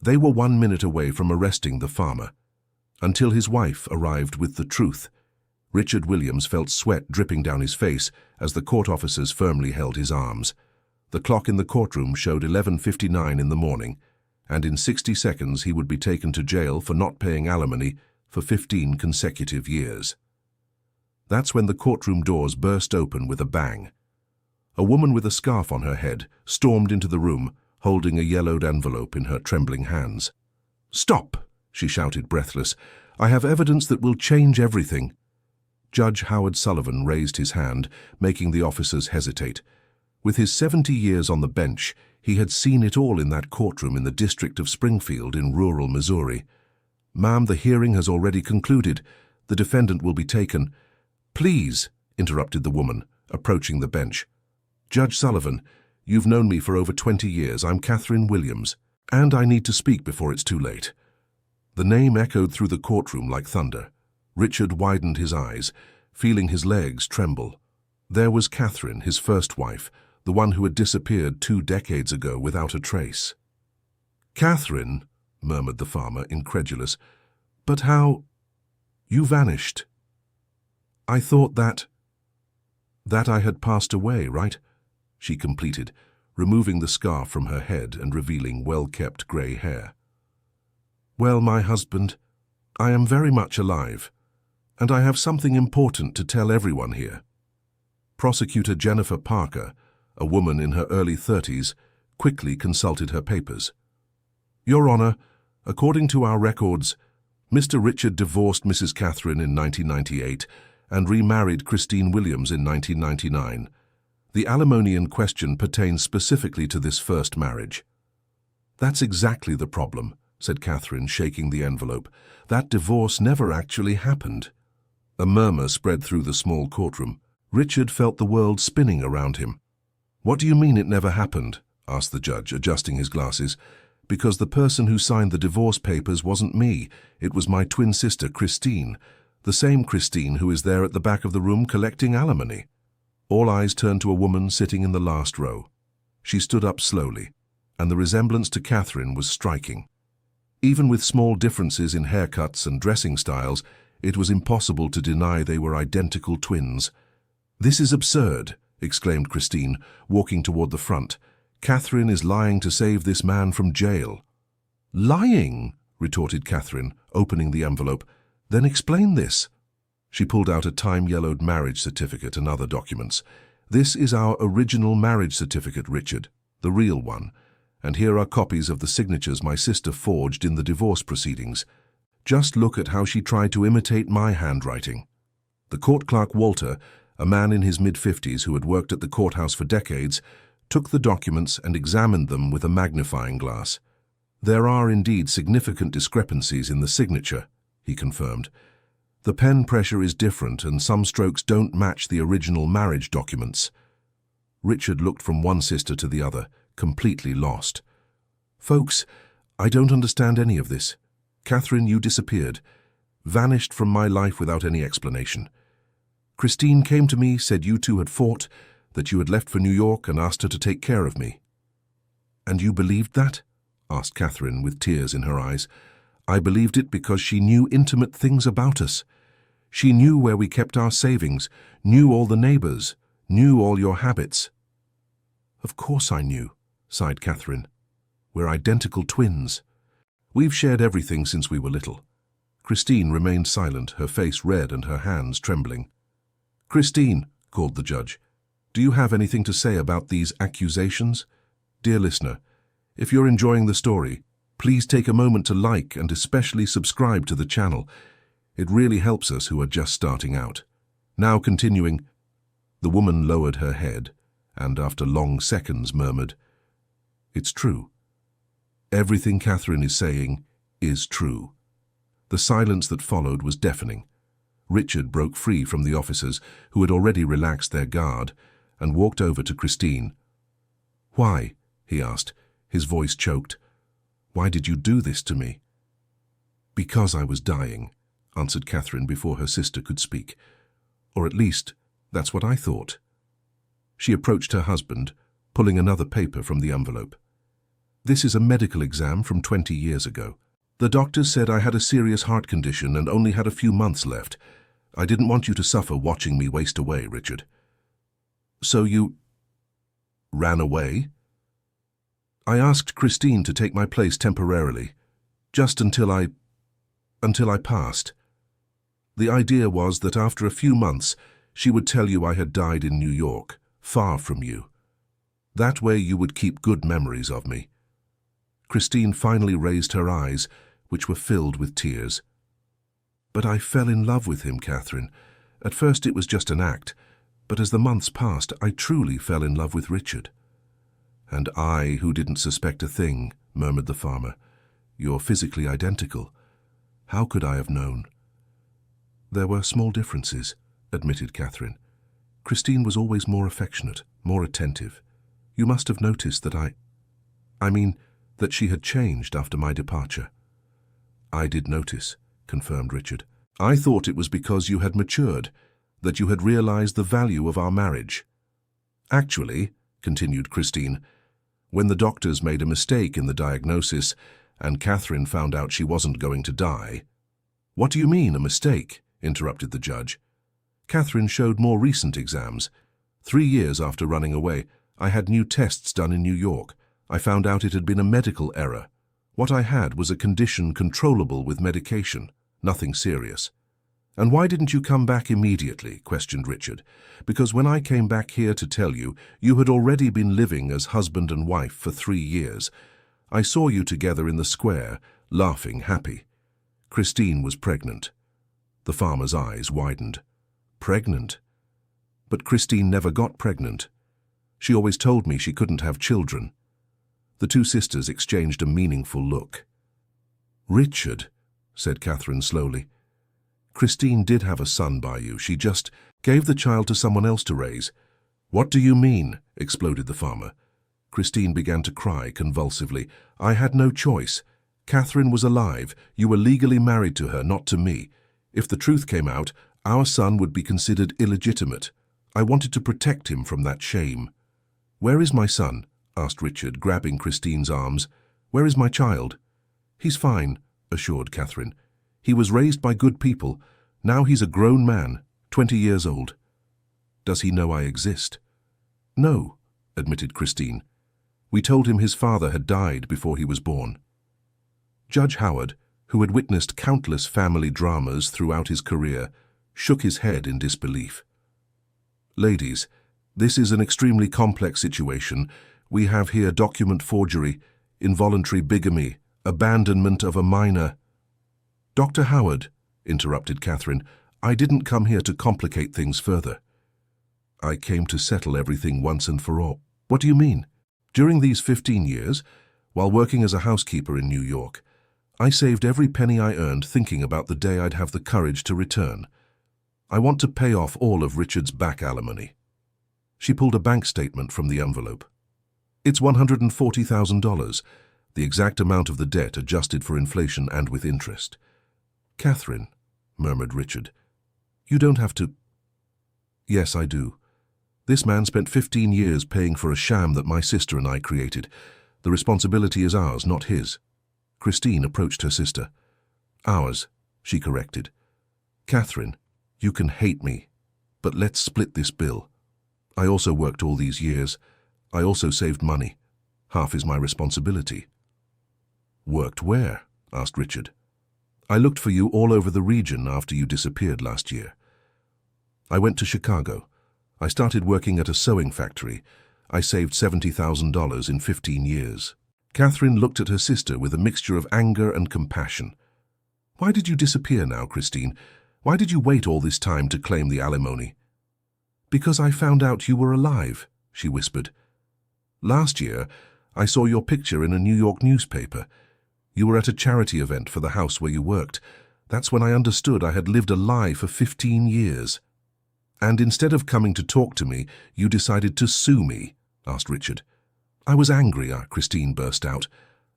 They were 1 minute away from arresting the farmer, until his wife arrived with the truth. Richard Williams felt sweat dripping down his face as the court officers firmly held his arms. The clock in the courtroom showed 11:59 in the morning, and in 60 seconds he would be taken to jail for not paying alimony for 15 consecutive years. That's when the courtroom doors burst open with a bang. A woman with a scarf on her head stormed into the room, holding a yellowed envelope in her trembling hands. "Stop!" she shouted, breathless. "I have evidence that will change everything." Judge Howard Sullivan raised his hand, making the officers hesitate. With his 70 years on the bench, he had seen it all in that courtroom in the district of Springfield in rural Missouri. "Ma'am, the hearing has already concluded. The defendant will be taken." "Please," interrupted the woman, approaching the bench. "Judge Sullivan, you've known me for over 20 years. I'm Catherine Williams, and I need to speak before it's too late." The name echoed through the courtroom like thunder. Richard widened his eyes, feeling his legs tremble. There was Catherine, his first wife, the one who had disappeared 2 decades ago without a trace. "Catherine," murmured the farmer, incredulous. "But how? You vanished." "I thought that I had passed away, right?" she completed, removing the scarf from her head and revealing well-kept grey hair. "Well, my husband, I am very much alive, and I have something important to tell everyone here." Prosecutor Jennifer Parker, a woman in her early 30s, quickly consulted her papers. "Your Honor, according to our records, Mr. Richard divorced Mrs. Catherine in 1998 and remarried Christine Williams in 1999. The alimony in question pertains specifically to this first marriage." "That's exactly the problem," said Catherine, shaking the envelope. "That divorce never actually happened." A murmur spread through the small courtroom. Richard felt the world spinning around him. "What do you mean it never happened?" asked the judge, adjusting his glasses. "Because the person who signed the divorce papers wasn't me. It was my twin sister, Christine, the same Christine who is there at the back of the room collecting alimony." All eyes turned to a woman sitting in the last row. She stood up slowly, and the resemblance to Catherine was striking. Even with small differences in haircuts and dressing styles, it was impossible to deny they were identical twins. "This is absurd," exclaimed Christine, walking toward the front. "Catherine is lying to save this man from jail." "Lying?" retorted Catherine, opening the envelope. "Then explain this." She pulled out a time-yellowed marriage certificate and other documents. "This is our original marriage certificate, Richard, the real one. And here are copies of the signatures my sister forged in the divorce proceedings. Just look at how she tried to imitate my handwriting." The court clerk Walter, a man in his mid-50s who had worked at the courthouse for decades, took the documents and examined them with a magnifying glass. "There are indeed significant discrepancies in the signature," he confirmed. "The pen pressure is different and some strokes don't match the original marriage documents." Richard looked from one sister to the other, completely lost. "Folks, I don't understand any of this. Catherine, you disappeared, vanished from my life without any explanation. Christine came to me, said you two had fought, that you had left for New York and asked her to take care of me." "And you believed that?" asked Catherine with tears in her eyes. "I believed it because she knew intimate things about us. She knew where we kept our savings, knew all the neighbors, knew all your habits." "Of course I knew," sighed Catherine. "We're identical twins. We've shared everything since we were little." Christine remained silent, her face red and her hands trembling. "Christine," called the judge, "do you have anything to say about these accusations?" Dear listener, if you're enjoying the story, please take a moment to like and especially subscribe to the channel. It really helps us who are just starting out. Now continuing, the woman lowered her head and after long seconds murmured, "It's true. Everything Catherine is saying is true." The silence that followed was deafening. Richard broke free from the officers, who had already relaxed their guard, and walked over to Christine. "Why?" he asked, his voice choked. "Why did you do this to me?" "Because I was dying," answered Catherine before her sister could speak. "Or at least, that's what I thought." She approached her husband, pulling another paper from the envelope. This is a medical exam from 20 years ago. The doctors said I had a serious heart condition and only had a few months left. I didn't want you to suffer watching me waste away, Richard. So you ran away? I asked Christine to take my place temporarily, just until I passed. The idea was that after a few months, she would tell you I had died in New York, far from you. That way you would keep good memories of me. Christine finally raised her eyes, which were filled with tears. But I fell in love with him, Catherine. At first it was just an act, but as the months passed, I truly fell in love with Richard. And I, who didn't suspect a thing, murmured the farmer. You're physically identical. How could I have known? There were small differences, admitted Catherine. Christine was always more affectionate, more attentive. You must have noticed that that she had changed after my departure. I did notice, confirmed Richard. I thought it was because you had matured, that you had realized the value of our marriage. Actually, continued Christine, when the doctors made a mistake in the diagnosis and Catherine found out she wasn't going to die. What do you mean, a mistake? Interrupted the judge. Catherine showed more recent exams. 3 years after running away, I had new tests done in New York. I found out it had been a medical error. What I had was a condition controllable with medication, nothing serious. And why didn't you come back immediately? Questioned Richard. Because when I came back here to tell you, you had already been living as husband and wife for 3 years. I saw you together in the square, laughing, happy. Christine was pregnant. The farmer's eyes widened. Pregnant? But Christine never got pregnant. She always told me she couldn't have children. The two sisters exchanged a meaningful look. Richard, said Catherine slowly, Christine did have a son by you. She just gave the child to someone else to raise. What do you mean? Exploded the farmer. Christine began to cry convulsively. I had no choice. Catherine was alive. You were legally married to her, not to me. If the truth came out, our son would be considered illegitimate. I wanted to protect him from that shame. Where is my son? Asked Richard, grabbing Christine's arms. Where is my child? He's fine, assured Catherine. He was raised by good people. Now he's a grown man, 20 years old. Does he know I exist? No, admitted Christine. We told him his father had died before he was born. Judge Howard, who had witnessed countless family dramas throughout his career, shook his head in disbelief. Ladies, this is an extremely complex situation. We have here document forgery, involuntary bigamy, abandonment of a minor. Dr. Howard, interrupted Catherine, I didn't come here to complicate things further. I came to settle everything once and for all. What do you mean? During these 15 years, while working as a housekeeper in New York, I saved every penny I earned thinking about the day I'd have the courage to return. I want to pay off all of Richard's back alimony. She pulled a bank statement from the envelope. It's $140,000, the exact amount of the debt adjusted for inflation and with interest. Catherine, murmured Richard, you don't have to. Yes, I do. This man spent 15 years paying for a sham that my sister and I created. The responsibility is ours, not his. Christine approached her sister. Ours, she corrected. Catherine, you can hate me, but let's split this bill. I also worked all these years. I also saved money. Half is my responsibility. Worked where? Asked Richard. I looked for you all over the region after you disappeared last year. I went to Chicago. I started working at a sewing factory. I saved $70,000 in 15 years. Catherine looked at her sister with a mixture of anger and compassion. Why did you disappear now, Christine? Why did you wait all this time to claim the alimony? Because I found out you were alive, she whispered. Last year, I saw your picture in a New York newspaper. You were at a charity event for the house where you worked. That's when I understood I had lived a lie for 15 years. And instead of coming to talk to me, you decided to sue me, asked Richard. I was angry, Christine burst out.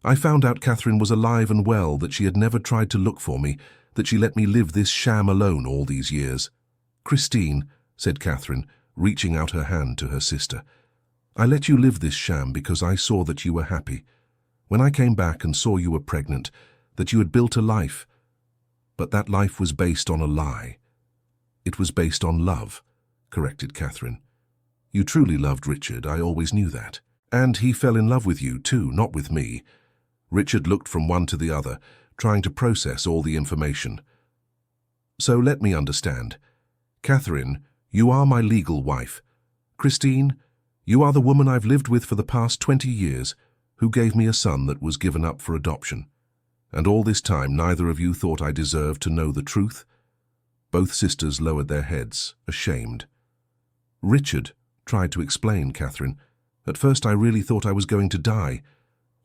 I found out Catherine was alive and well, that she had never tried to look for me, that she let me live this sham alone all these years. Christine, said Catherine, reaching out her hand to her sister, I let you live this sham because I saw that you were happy. When I came back and saw you were pregnant, that you had built a life, but that life was based on a lie. It was based on love, corrected Catherine. You truly loved Richard, I always knew that. And he fell in love with you too, not with me. Richard looked from one to the other, trying to process all the information. So let me understand. Catherine, you are my legal wife. Christine, you are the woman I've lived with for the past 20 years, who gave me a son that was given up for adoption. And all this time neither of you thought I deserved to know the truth? Both sisters lowered their heads, ashamed. Richard tried to explain, Catherine. At first I really thought I was going to die.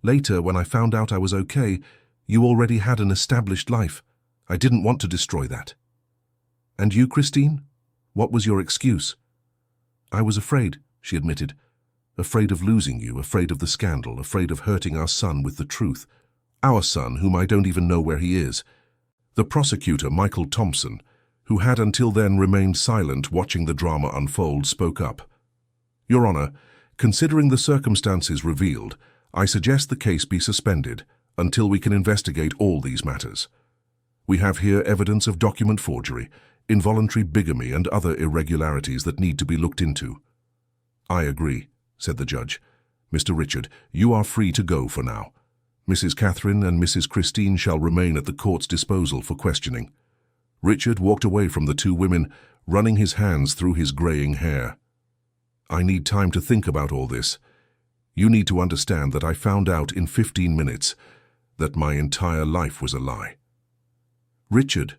Later, when I found out I was okay, you already had an established life. I didn't want to destroy that. And you, Christine? What was your excuse? I was afraid, she admitted. Afraid of losing you, afraid of the scandal, afraid of hurting our son with the truth. Our son, whom I don't even know where he is. The prosecutor, Michael Thompson, who had until then remained silent watching the drama unfold, spoke up. Your Honor, considering the circumstances revealed, I suggest the case be suspended until we can investigate all these matters. We have here evidence of document forgery, involuntary bigamy, and other irregularities that need to be looked into. I agree, said the judge. Mr. Richard, you are free to go for now. Mrs. Catherine and Mrs. Christine shall remain at the court's disposal for questioning. Richard walked away from the two women, running his hands through his graying hair. I need time to think about all this. You need to understand that I found out in 15 minutes that my entire life was a lie. Richard,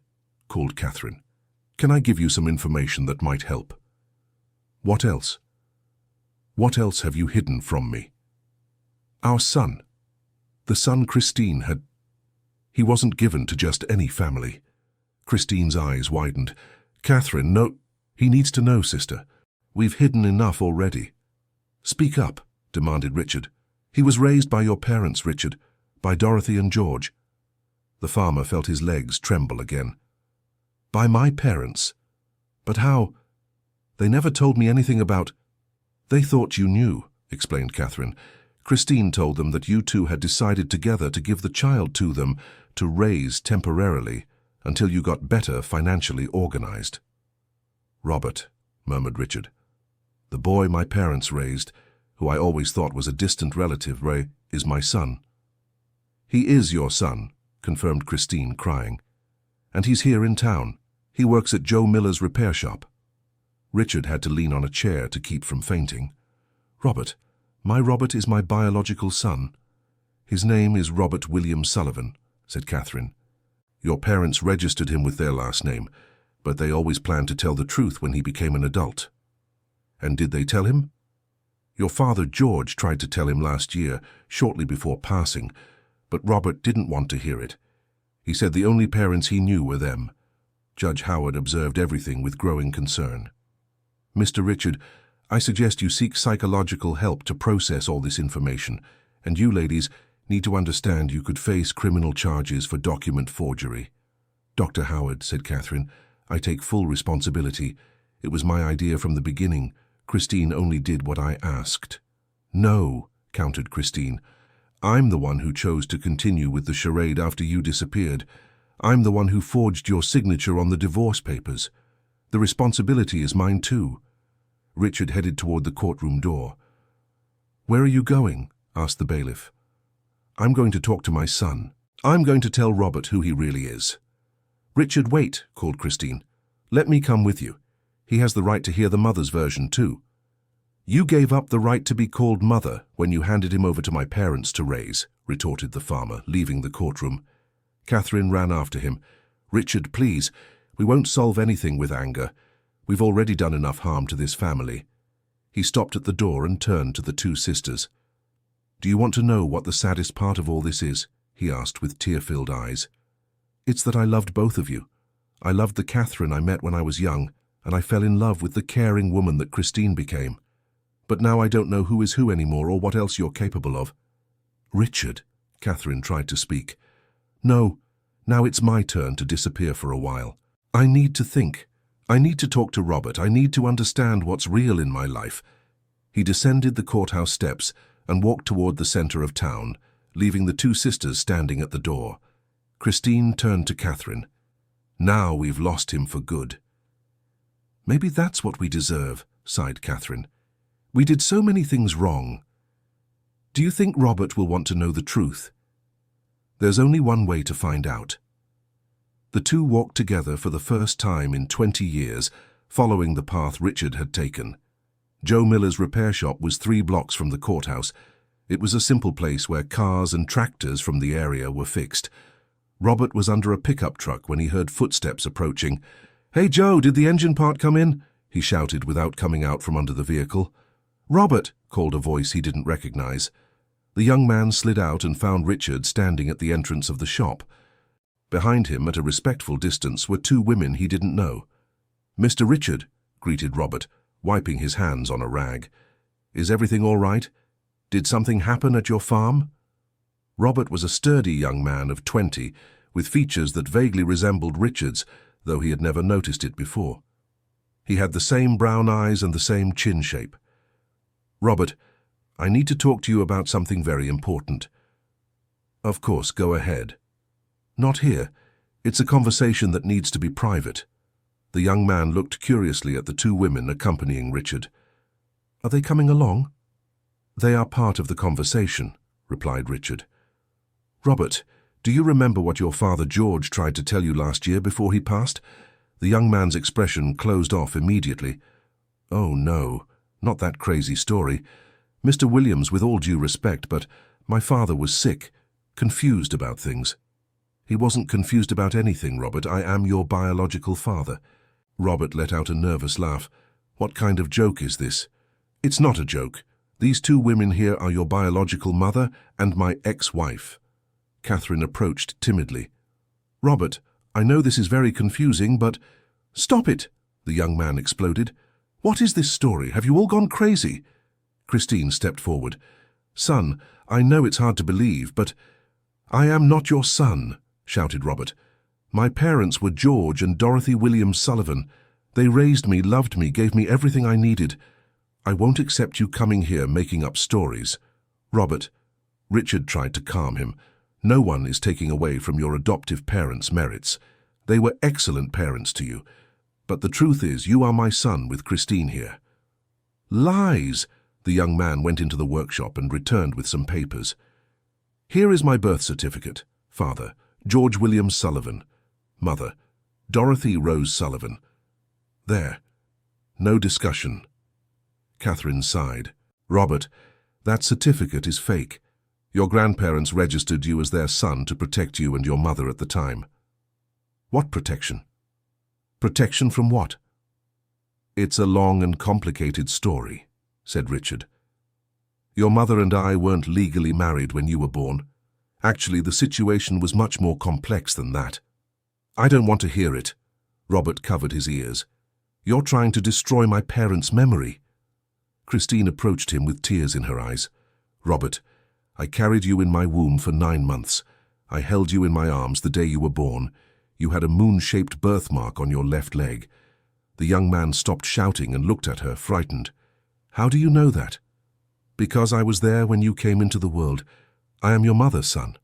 called Catherine, can I give you some information that might help? What else? What else have you hidden from me? Our son. The son Christine had. He wasn't given to just any family. Christine's eyes widened. Catherine, no. He needs to know, sister. We've hidden enough already. Speak up, demanded Richard. He was raised by your parents, Richard, by Dorothy and George. The farmer felt his legs tremble again. By my parents? But how? They never told me anything about... They thought you knew, explained Catherine. Christine told them that you two had decided together to give the child to them to raise temporarily until you got better financially organized. Robert, murmured Richard. The boy my parents raised, who I always thought was a distant relative, Ray, is my son. He is your son, confirmed Christine, crying. And he's here in town. He works at Joe Miller's repair shop. Richard had to lean on a chair to keep from fainting. Robert, my Robert is my biological son. His name is Robert William Sullivan, said Catherine. Your parents registered him with their last name, but they always planned to tell the truth when he became an adult. And did they tell him? Your father, George, tried to tell him last year, shortly before passing, but Robert didn't want to hear it. He said the only parents he knew were them. Judge Howard observed everything with growing concern. Mr. Richard, I suggest you seek psychological help to process all this information, and you ladies need to understand you could face criminal charges for document forgery. Dr. Howard, said Catherine, I take full responsibility. It was my idea from the beginning. Christine only did what I asked. No, countered Christine. I'm the one who chose to continue with the charade after you disappeared. I'm the one who forged your signature on the divorce papers. The responsibility is mine too. Richard headed toward the courtroom door. Where are you going? Asked the bailiff. I'm going to talk to my son. I'm going to tell Robert who he really is. Richard, wait, called Christine. Let me come with you. He has the right to hear the mother's version too. You gave up the right to be called mother when you handed him over to my parents to raise, retorted the farmer, leaving the courtroom. Catherine ran after him. Richard, please, we won't solve anything with anger. We've already done enough harm to this family. He stopped at the door and turned to the two sisters. Do you want to know what the saddest part of all this is? He asked with tear-filled eyes. It's that I loved both of you. I loved the Catherine I met when I was young, and I fell in love with the caring woman that Christine became. But now I don't know who is who anymore or what else you're capable of. Richard, Catherine tried to speak. No, now it's my turn to disappear for a while. I need to think. I need to talk to Robert. I need to understand what's real in my life. He descended the courthouse steps and walked toward the center of town, leaving the two sisters standing at the door. Christine turned to Catherine. "Now we've lost him for good." "Maybe that's what we deserve," sighed Catherine. "We did so many things wrong. Do you think Robert will want to know the truth?" "There's only one way to find out." The two walked together for the first time in 20 years, following the path Richard had taken. Joe Miller's repair shop was 3 blocks from the courthouse. It was a simple place where cars and tractors from the area were fixed. Robert was under a pickup truck when he heard footsteps approaching. "Hey, Joe, did the engine part come in?" he shouted without coming out from under the vehicle. "Robert," called a voice he didn't recognize. The young man slid out and found Richard standing at the entrance of the shop. Behind him, at a respectful distance, were 2 women he didn't know. "Mr. Richard," greeted Robert, wiping his hands on a rag. "Is everything all right? Did something happen at your farm?" Robert was a sturdy young man of 20, with features that vaguely resembled Richard's, though he had never noticed it before. He had the same brown eyes and the same chin shape. "Robert, I need to talk to you about something very important." "Of course, go ahead." "Not here. It's a conversation that needs to be private." The young man looked curiously at the 2 women accompanying Richard. "Are they coming along?" "They are part of the conversation," replied Richard. "Robert, do you remember what your father George tried to tell you last year before he passed?" The young man's expression closed off immediately. "Oh, no, not that crazy story. Mr. Williams, with all due respect, but my father was sick, confused about things." "He wasn't confused about anything, Robert. I am your biological father." Robert let out a nervous laugh. "What kind of joke is this?" "It's not a joke. These 2 women here are your biological mother and my ex-wife." Catherine approached timidly. "Robert, I know this is very confusing, but—" "Stop it!" the young man exploded. "What is this story? Have you all gone crazy?" Christine stepped forward. "Son, I know it's hard to believe, but—" "I am not your son," shouted Robert. "My parents were George and Dorothy Williams Sullivan. They raised me, loved me, gave me everything I needed. I won't accept you coming here making up stories." "Robert," Richard tried to calm him, "no one is taking away from your adoptive parents' merits. They were excellent parents to you. But the truth is, you are my son with Christine here." "Lies!" The young man went into the workshop and returned with some papers. "Here is my birth certificate. Father, George Williams Sullivan. Mother, Dorothy Rose Sullivan. There. No discussion." Catherine sighed. "Robert, that certificate is fake. Your grandparents registered you as their son to protect you and your mother at the time." "What protection?" "Protection from what?" "It's a long and complicated story," said Richard. "Your mother and I weren't legally married when you were born. Actually, the situation was much more complex than that." "I don't want to hear it." Robert covered his ears. "You're trying to destroy my parents' memory." Christine approached him with tears in her eyes. "Robert, I carried you in my womb for 9 months. I held you in my arms the day you were born. You had a moon-shaped birthmark on your left leg." The young man stopped shouting and looked at her, frightened. "How do you know that?" "Because I was there when you came into the world. I am your mother, son."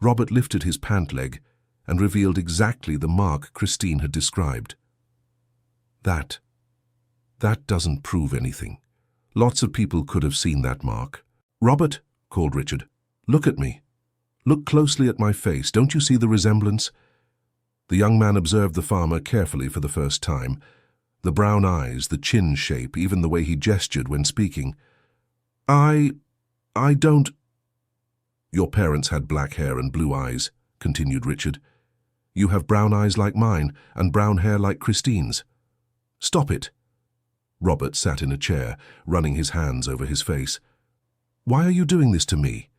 Robert lifted his pant leg and revealed exactly the mark Christine had described. That doesn't prove anything. Lots of people could have seen that mark." "Robert," called Richard, "look at me. Look closely at my face. Don't you see the resemblance?" The young man observed the farmer carefully for the first time. The brown eyes, the chin shape, even the way he gestured when speaking. I don't—" "Your parents had black hair and blue eyes," continued Richard. "You have brown eyes like mine and brown hair like Christine's." "Stop it." Robert sat in a chair, running his hands over his face. "Why are you doing this to me?"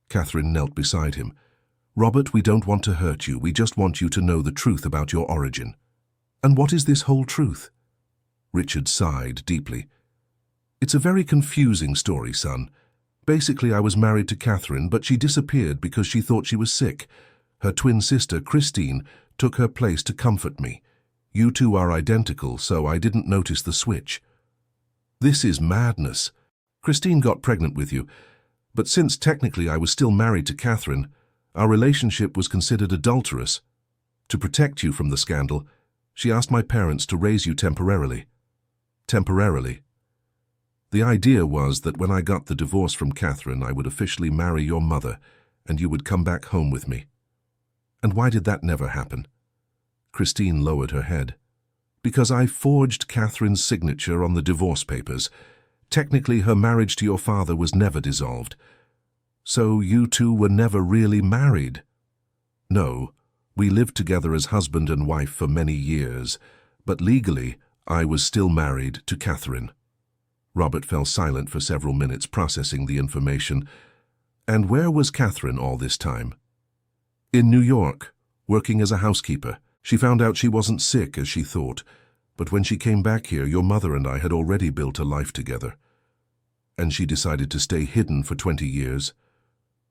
Catherine knelt beside him. "Robert, we don't want to hurt you. We just want you to know the truth about your origin." "And what is this whole truth?" Richard sighed deeply. "It's a very confusing story, son. Basically, I was married to Catherine, but she disappeared because she thought she was sick. Her twin sister, Christine, took her place to comfort me. You two are identical, so I didn't notice the switch." "This is madness. Christine got pregnant with you, But since technically I was still married to Catherine, our relationship was considered adulterous. To protect you from the scandal, she asked my parents to raise you temporarily. Temporarily. The idea was that when I got the divorce from Catherine, I would officially marry your mother, and you would come back home with me. And why did that never happen? Christine lowered her head. Because I forged Catherine's signature on the divorce papers. Technically, her marriage to your father was never dissolved. So you two were never really married? No, we lived together as husband and wife for many years, but legally, I was still married to Catherine. Robert fell silent for several minutes, processing the information. And where was Catherine all this time? In New York, working as a housekeeper. She found out she wasn't sick as she thought, but when she came back here, your mother and I had already built a life together. And she decided to stay hidden for 20 years.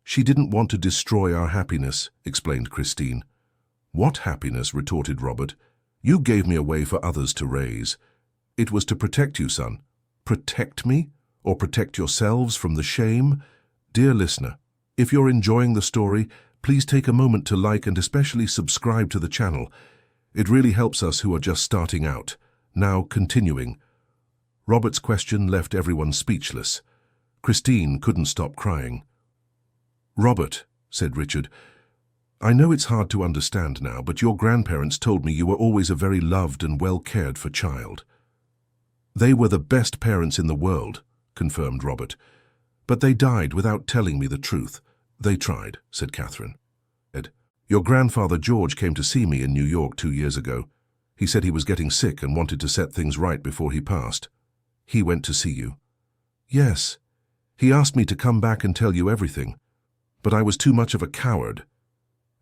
She didn't want to destroy our happiness, explained Christine. What happiness? Retorted Robert. You gave me away for others to raise. It was to protect you, son. Protect me? Or protect yourselves from the shame? Dear listener, if you're enjoying the story, please take a moment to like and especially subscribe to the channel. It really helps us who are just starting out. Now, continuing. Robert's question left everyone speechless. Christine couldn't stop crying. Robert, said Richard, I know it's hard to understand now, but your grandparents told me you were always a very loved and well-cared-for child. They were the best parents in the world, confirmed Robert. But they died without telling me the truth. They tried, said Catherine. Your grandfather George came to see me in New York 2 years ago. He said he was getting sick and wanted to set things right before he passed. He went to see you. Yes. He asked me to come back and tell you everything. But I was too much of a coward.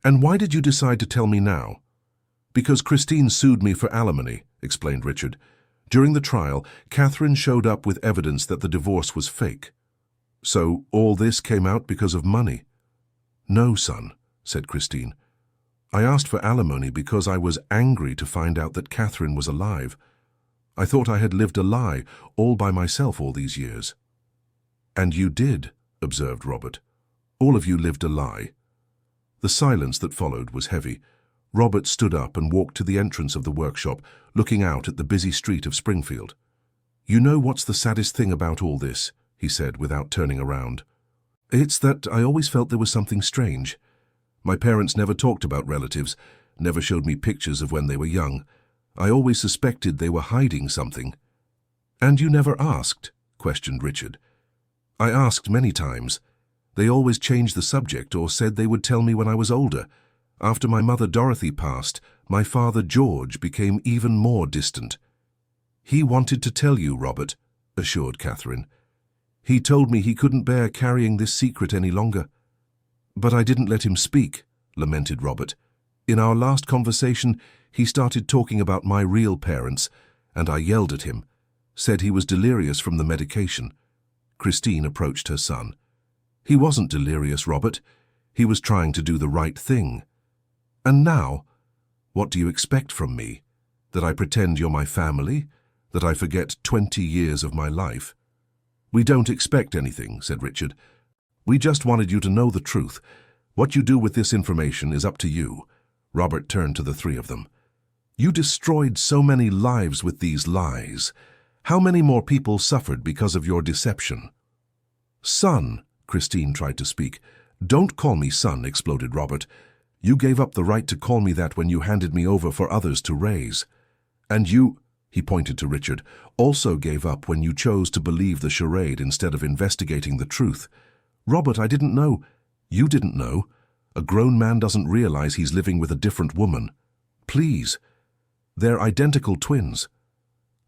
And why did you decide to tell me now? Because Christine sued me for alimony, explained Richard. During the trial, Catherine showed up with evidence that the divorce was fake. So all this came out because of money? No, son, said Christine. I asked for alimony because I was angry to find out that Catherine was alive. I thought I had lived a lie all by myself all these years. And you did, observed Robert. All of you lived a lie. The silence that followed was heavy. Robert stood up and walked to the entrance of the workshop, looking out at the busy street of Springfield. You know what's the saddest thing about all this? He said without turning around. It's that I always felt there was something strange. My parents never talked about relatives, never showed me pictures of when they were young. I always suspected they were hiding something. And you never asked? Questioned Richard. I asked many times. They always changed the subject or said they would tell me when I was older. After my mother Dorothy passed, my father George became even more distant. He wanted to tell you, Robert, assured Catherine. He told me he couldn't bear carrying this secret any longer. But I didn't let him speak, lamented Robert. In our last conversation, he started talking about my real parents, and I yelled at him, said he was delirious from the medication. Christine approached her son. He wasn't delirious, Robert. He was trying to do the right thing. And now, what do you expect from me? That I pretend you're my family? That I forget 20 years of my life? We don't expect anything, said Richard. We just wanted you to know the truth. What you do with this information is up to you. Robert turned to the three of them. You destroyed so many lives with these lies. How many more people suffered because of your deception? Son, Christine tried to speak. Don't call me son, exploded Robert. You gave up the right to call me that when you handed me over for others to raise. And you, he pointed to Richard, also gave up when you chose to believe the charade instead of investigating the truth. Robert, I didn't know. You didn't know. A grown man doesn't realize he's living with a different woman. Please. They're identical twins.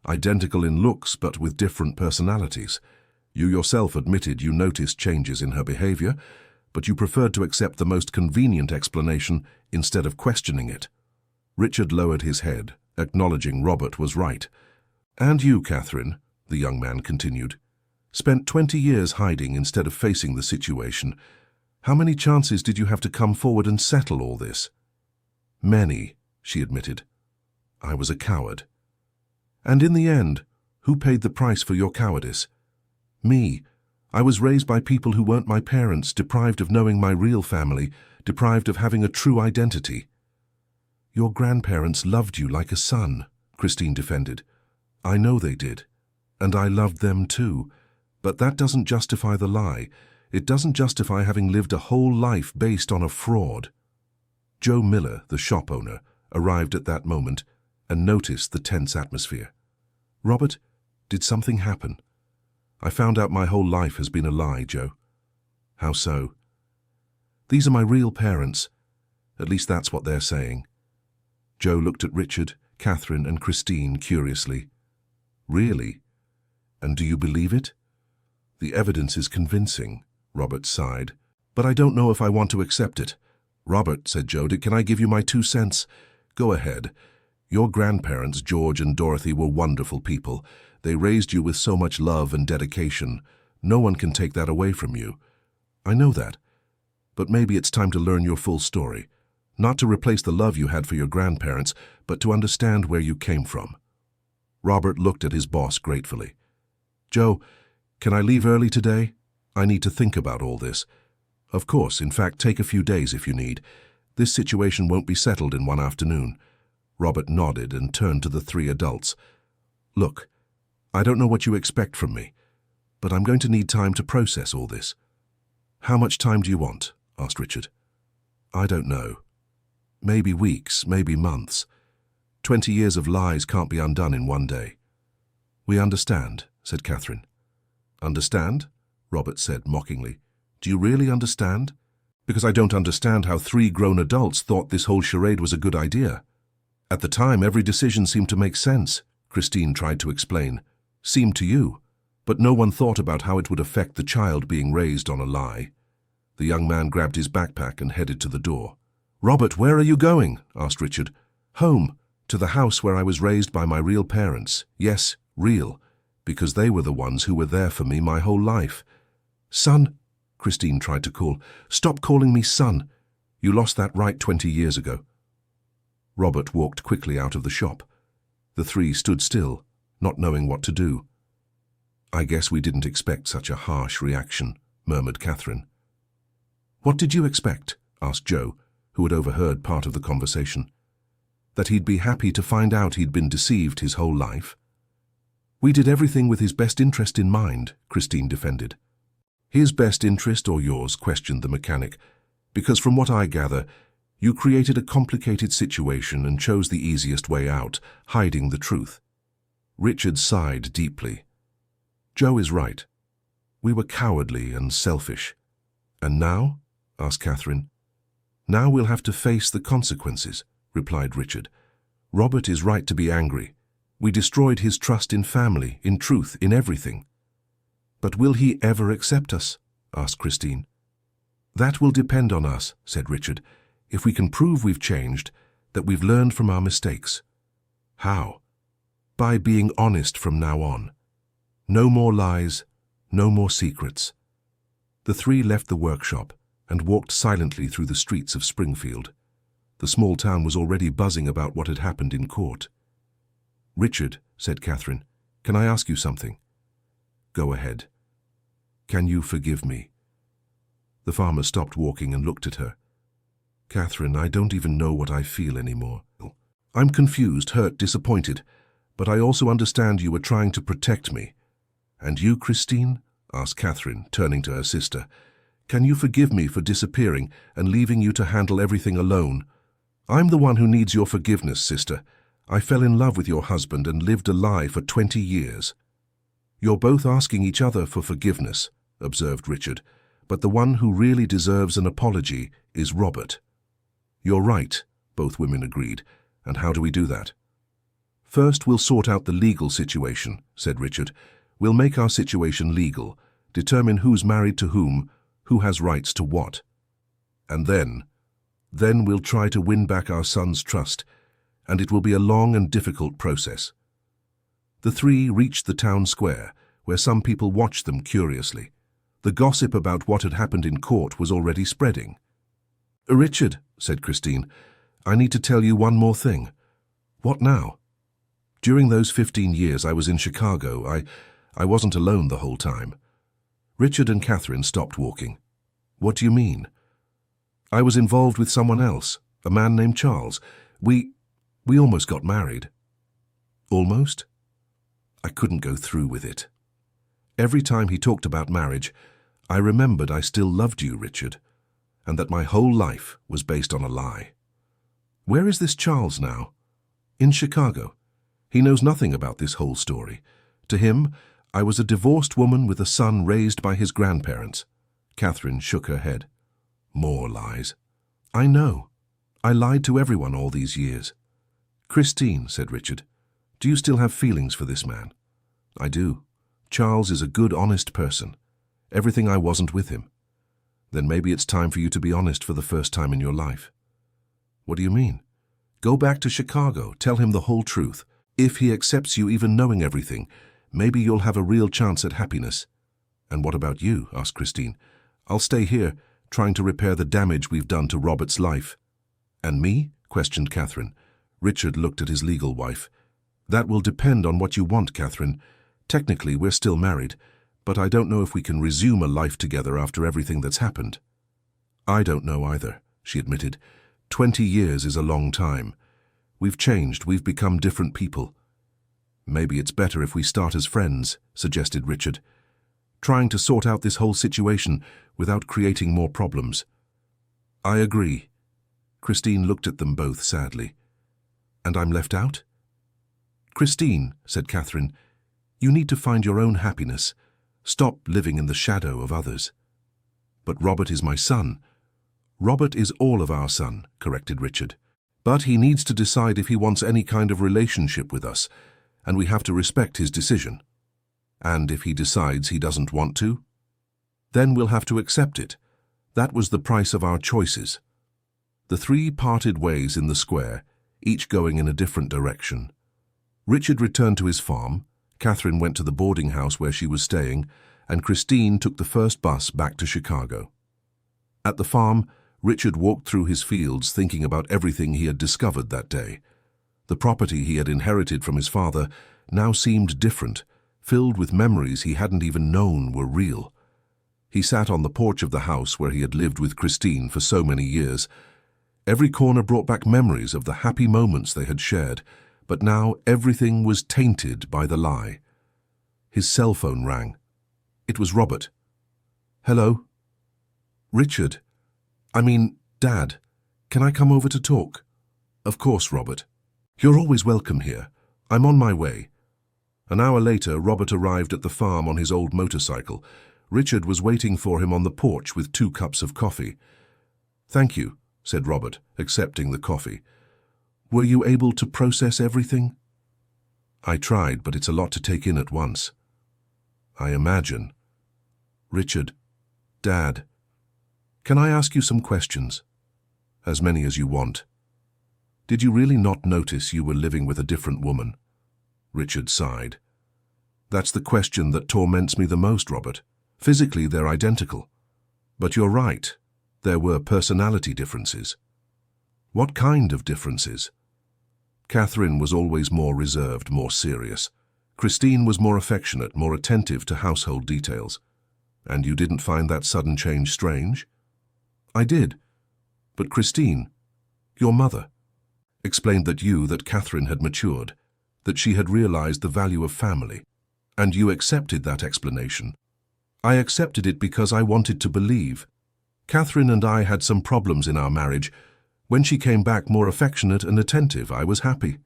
Identical in looks, but with different personalities. You yourself admitted you noticed changes in her behavior, but you preferred to accept the most convenient explanation instead of questioning it. Richard lowered his head, acknowledging Robert was right. And you, Catherine, the young man continued, spent 20 years hiding instead of facing the situation. How many chances did you have to come forward and settle all this? Many, she admitted. I was a coward. And in the end, who paid the price for your cowardice? Me. I was raised by people who weren't my parents, deprived of knowing my real family, deprived of having a true identity." "Your grandparents loved you like a son," Christine defended. "I know they did, and I loved them too. But that doesn't justify the lie. It doesn't justify having lived a whole life based on a fraud." Joe Miller, the shop owner, arrived at that moment and noticed the tense atmosphere. "Robert, did something happen?" "I found out my whole life has been a lie, Joe." "How so?" "These are my real parents. At least that's what they're saying." Joe looked at Richard, Catherine, and Christine curiously. "Really? And do you believe it?" "The evidence is convincing," Robert sighed. "But I don't know if I want to accept it." "Robert," said Joe, "can I give you my 2 cents?" "Go ahead. Your grandparents, George and Dorothy, were wonderful people. They raised you with so much love and dedication. No one can take that away from you." "I know that. But maybe it's time to learn your full story. Not to replace the love you had for your grandparents, but to understand where you came from." Robert looked at his boss gratefully. "Joe, can I leave early today? I need to think about all this." "Of course. In fact, take a few days if you need. This situation won't be settled in one afternoon." Robert nodded and turned to the 3 adults. "Look, I don't know what you expect from me, but I'm going to need time to process all this." "How much time do you want?" asked Richard. "I don't know. Maybe weeks, maybe months. 20 years of lies can't be undone in one day." "We understand," said Catherine. "Understand?" Robert said mockingly. "Do you really understand?" "Because I don't understand how 3 grown adults thought this whole charade was a good idea. At the time, every decision seemed to make sense," Christine tried to explain. "Seemed to you. But no one thought about how it would affect the child being raised on a lie." The young man grabbed his backpack and headed to the door. "Robert, where are you going?" asked Richard. "Home, to the house where I was raised by my real parents. Yes, real, because they were the ones who were there for me my whole life." "Son," Christine tried to call. "Stop calling me son. You lost that right 20 years ago." Robert walked quickly out of the shop. The 3 stood still, not knowing what to do. "I guess we didn't expect such a harsh reaction," murmured Catherine. "What did you expect?" asked Joe, who had overheard part of the conversation. "That he'd be happy to find out he'd been deceived his whole life?" "We did everything with his best interest in mind," Christine defended. "His best interest or yours?" questioned the mechanic. "Because from what I gather, you created a complicated situation and chose the easiest way out, hiding the truth." Richard sighed deeply. "Joe is right. We were cowardly and selfish." "And now?" asked Catherine. "Now we'll have to face the consequences," replied Richard. "Robert is right to be angry. We destroyed his trust in family, in truth, in everything." "But will he ever accept us?" asked Christine. "That will depend on us," said Richard. "If we can prove we've changed, that we've learned from our mistakes." "How?" "By being honest from now on. No more lies, no more secrets." The 3 left the workshop and walked silently through the streets of Springfield. The small town was already buzzing about what had happened in court. "Richard," said Catherine, "can I ask you something?" "Go ahead." "Can you forgive me?" The farmer stopped walking and looked at her. "Catherine, I don't even know what I feel anymore. I'm confused, hurt, disappointed, but I also understand you were trying to protect me." "And you, Christine?" asked Catherine, turning to her sister. "Can you forgive me for disappearing and leaving you to handle everything alone?" "I'm the one who needs your forgiveness, sister. I fell in love with your husband and lived a lie for 20 years. "You're both asking each other for forgiveness," observed Richard, "but the one who really deserves an apology is Robert." "You're right," both women agreed. "And how do we do that?" "First, we'll sort out the legal situation," said Richard. "We'll make our situation legal, determine who's married to whom, who has rights to what. And then we'll try to win back our son's trust, and it will be a long and difficult process." The 3 reached the town square, where some people watched them curiously. The gossip about what had happened in court was already spreading. "Richard," said Christine, "I need to tell you one more thing." "What now?" "During those 15 years I was in Chicago, I wasn't alone the whole time. Richard and Catherine stopped walking. What do you mean? I was involved with someone else, a man named Charles. We almost got married. Almost? I couldn't go through with it. Every time he talked about marriage, I remembered I still loved you, Richard, and that my whole life was based on a lie. Where is this Charles now? In Chicago. He knows nothing about this whole story. To him, I was a divorced woman with a son raised by his grandparents. Catherine shook her head. More lies. I know. I lied to everyone all these years. Christine, said Richard, do you still have feelings for this man? I do. Charles is a good, honest person. Everything I wasn't with him. Then maybe it's time for you to be honest for the first time in your life. What do you mean? Go back to Chicago, tell him the whole truth. If he accepts you even knowing everything, maybe you'll have a real chance at happiness. And what about you? Asked Christine. I'll stay here, trying to repair the damage we've done to Robert's life. And me? Questioned Catherine. Richard looked at his legal wife. That will depend on what you want, Catherine. Technically, we're still married, but I don't know if we can resume a life together after everything that's happened. I don't know either, she admitted. 20 years is a long time. We've changed, we've become different people. Maybe it's better if we start as friends, suggested Richard, trying to sort out this whole situation without creating more problems. I agree. Christine looked at them both sadly. And I'm left out? Christine, said Catherine, you need to find your own happiness. Stop living in the shadow of others. But Robert is my son. Robert is all of our son, corrected Richard. But he needs to decide if he wants any kind of relationship with us, and we have to respect his decision. And if he decides he doesn't want to, then we'll have to accept it. That was the price of our choices. The three parted ways in the square, each going in a different direction. Richard returned to his farm, Catherine went to the boarding house where she was staying, and Christine took the first bus back to Chicago. At the farm, Richard walked through his fields thinking about everything he had discovered that day. The property he had inherited from his father now seemed different, filled with memories he hadn't even known were real. He sat on the porch of the house where he had lived with Christine for so many years. Every corner brought back memories of the happy moments they had shared, but now everything was tainted by the lie. His cell phone rang. It was Robert. Hello? Richard. Dad. Can I come over to talk? Of course, Robert. You're always welcome here. I'm on my way. An hour later, Robert arrived at the farm on his old motorcycle. Richard was waiting for him on the porch with 2 cups of coffee. Thank you, said Robert, accepting the coffee. Were you able to process everything? I tried, but it's a lot to take in at once. I imagine. Richard, Dad, can I ask you some questions? As many as you want. Did you really not notice you were living with a different woman? Richard sighed. That's the question that torments me the most, Robert. Physically, they're identical. But you're right. There were personality differences. What kind of differences? Catherine was always more reserved, more serious. Christine was more affectionate, more attentive to household details. And you didn't find that sudden change strange? I did. But Christine, your mother, explained that Catherine had matured, that she had realized the value of family, and you accepted that explanation. I accepted it because I wanted to believe. Catherine and I had some problems in our marriage. When she came back more affectionate and attentive, I was happy.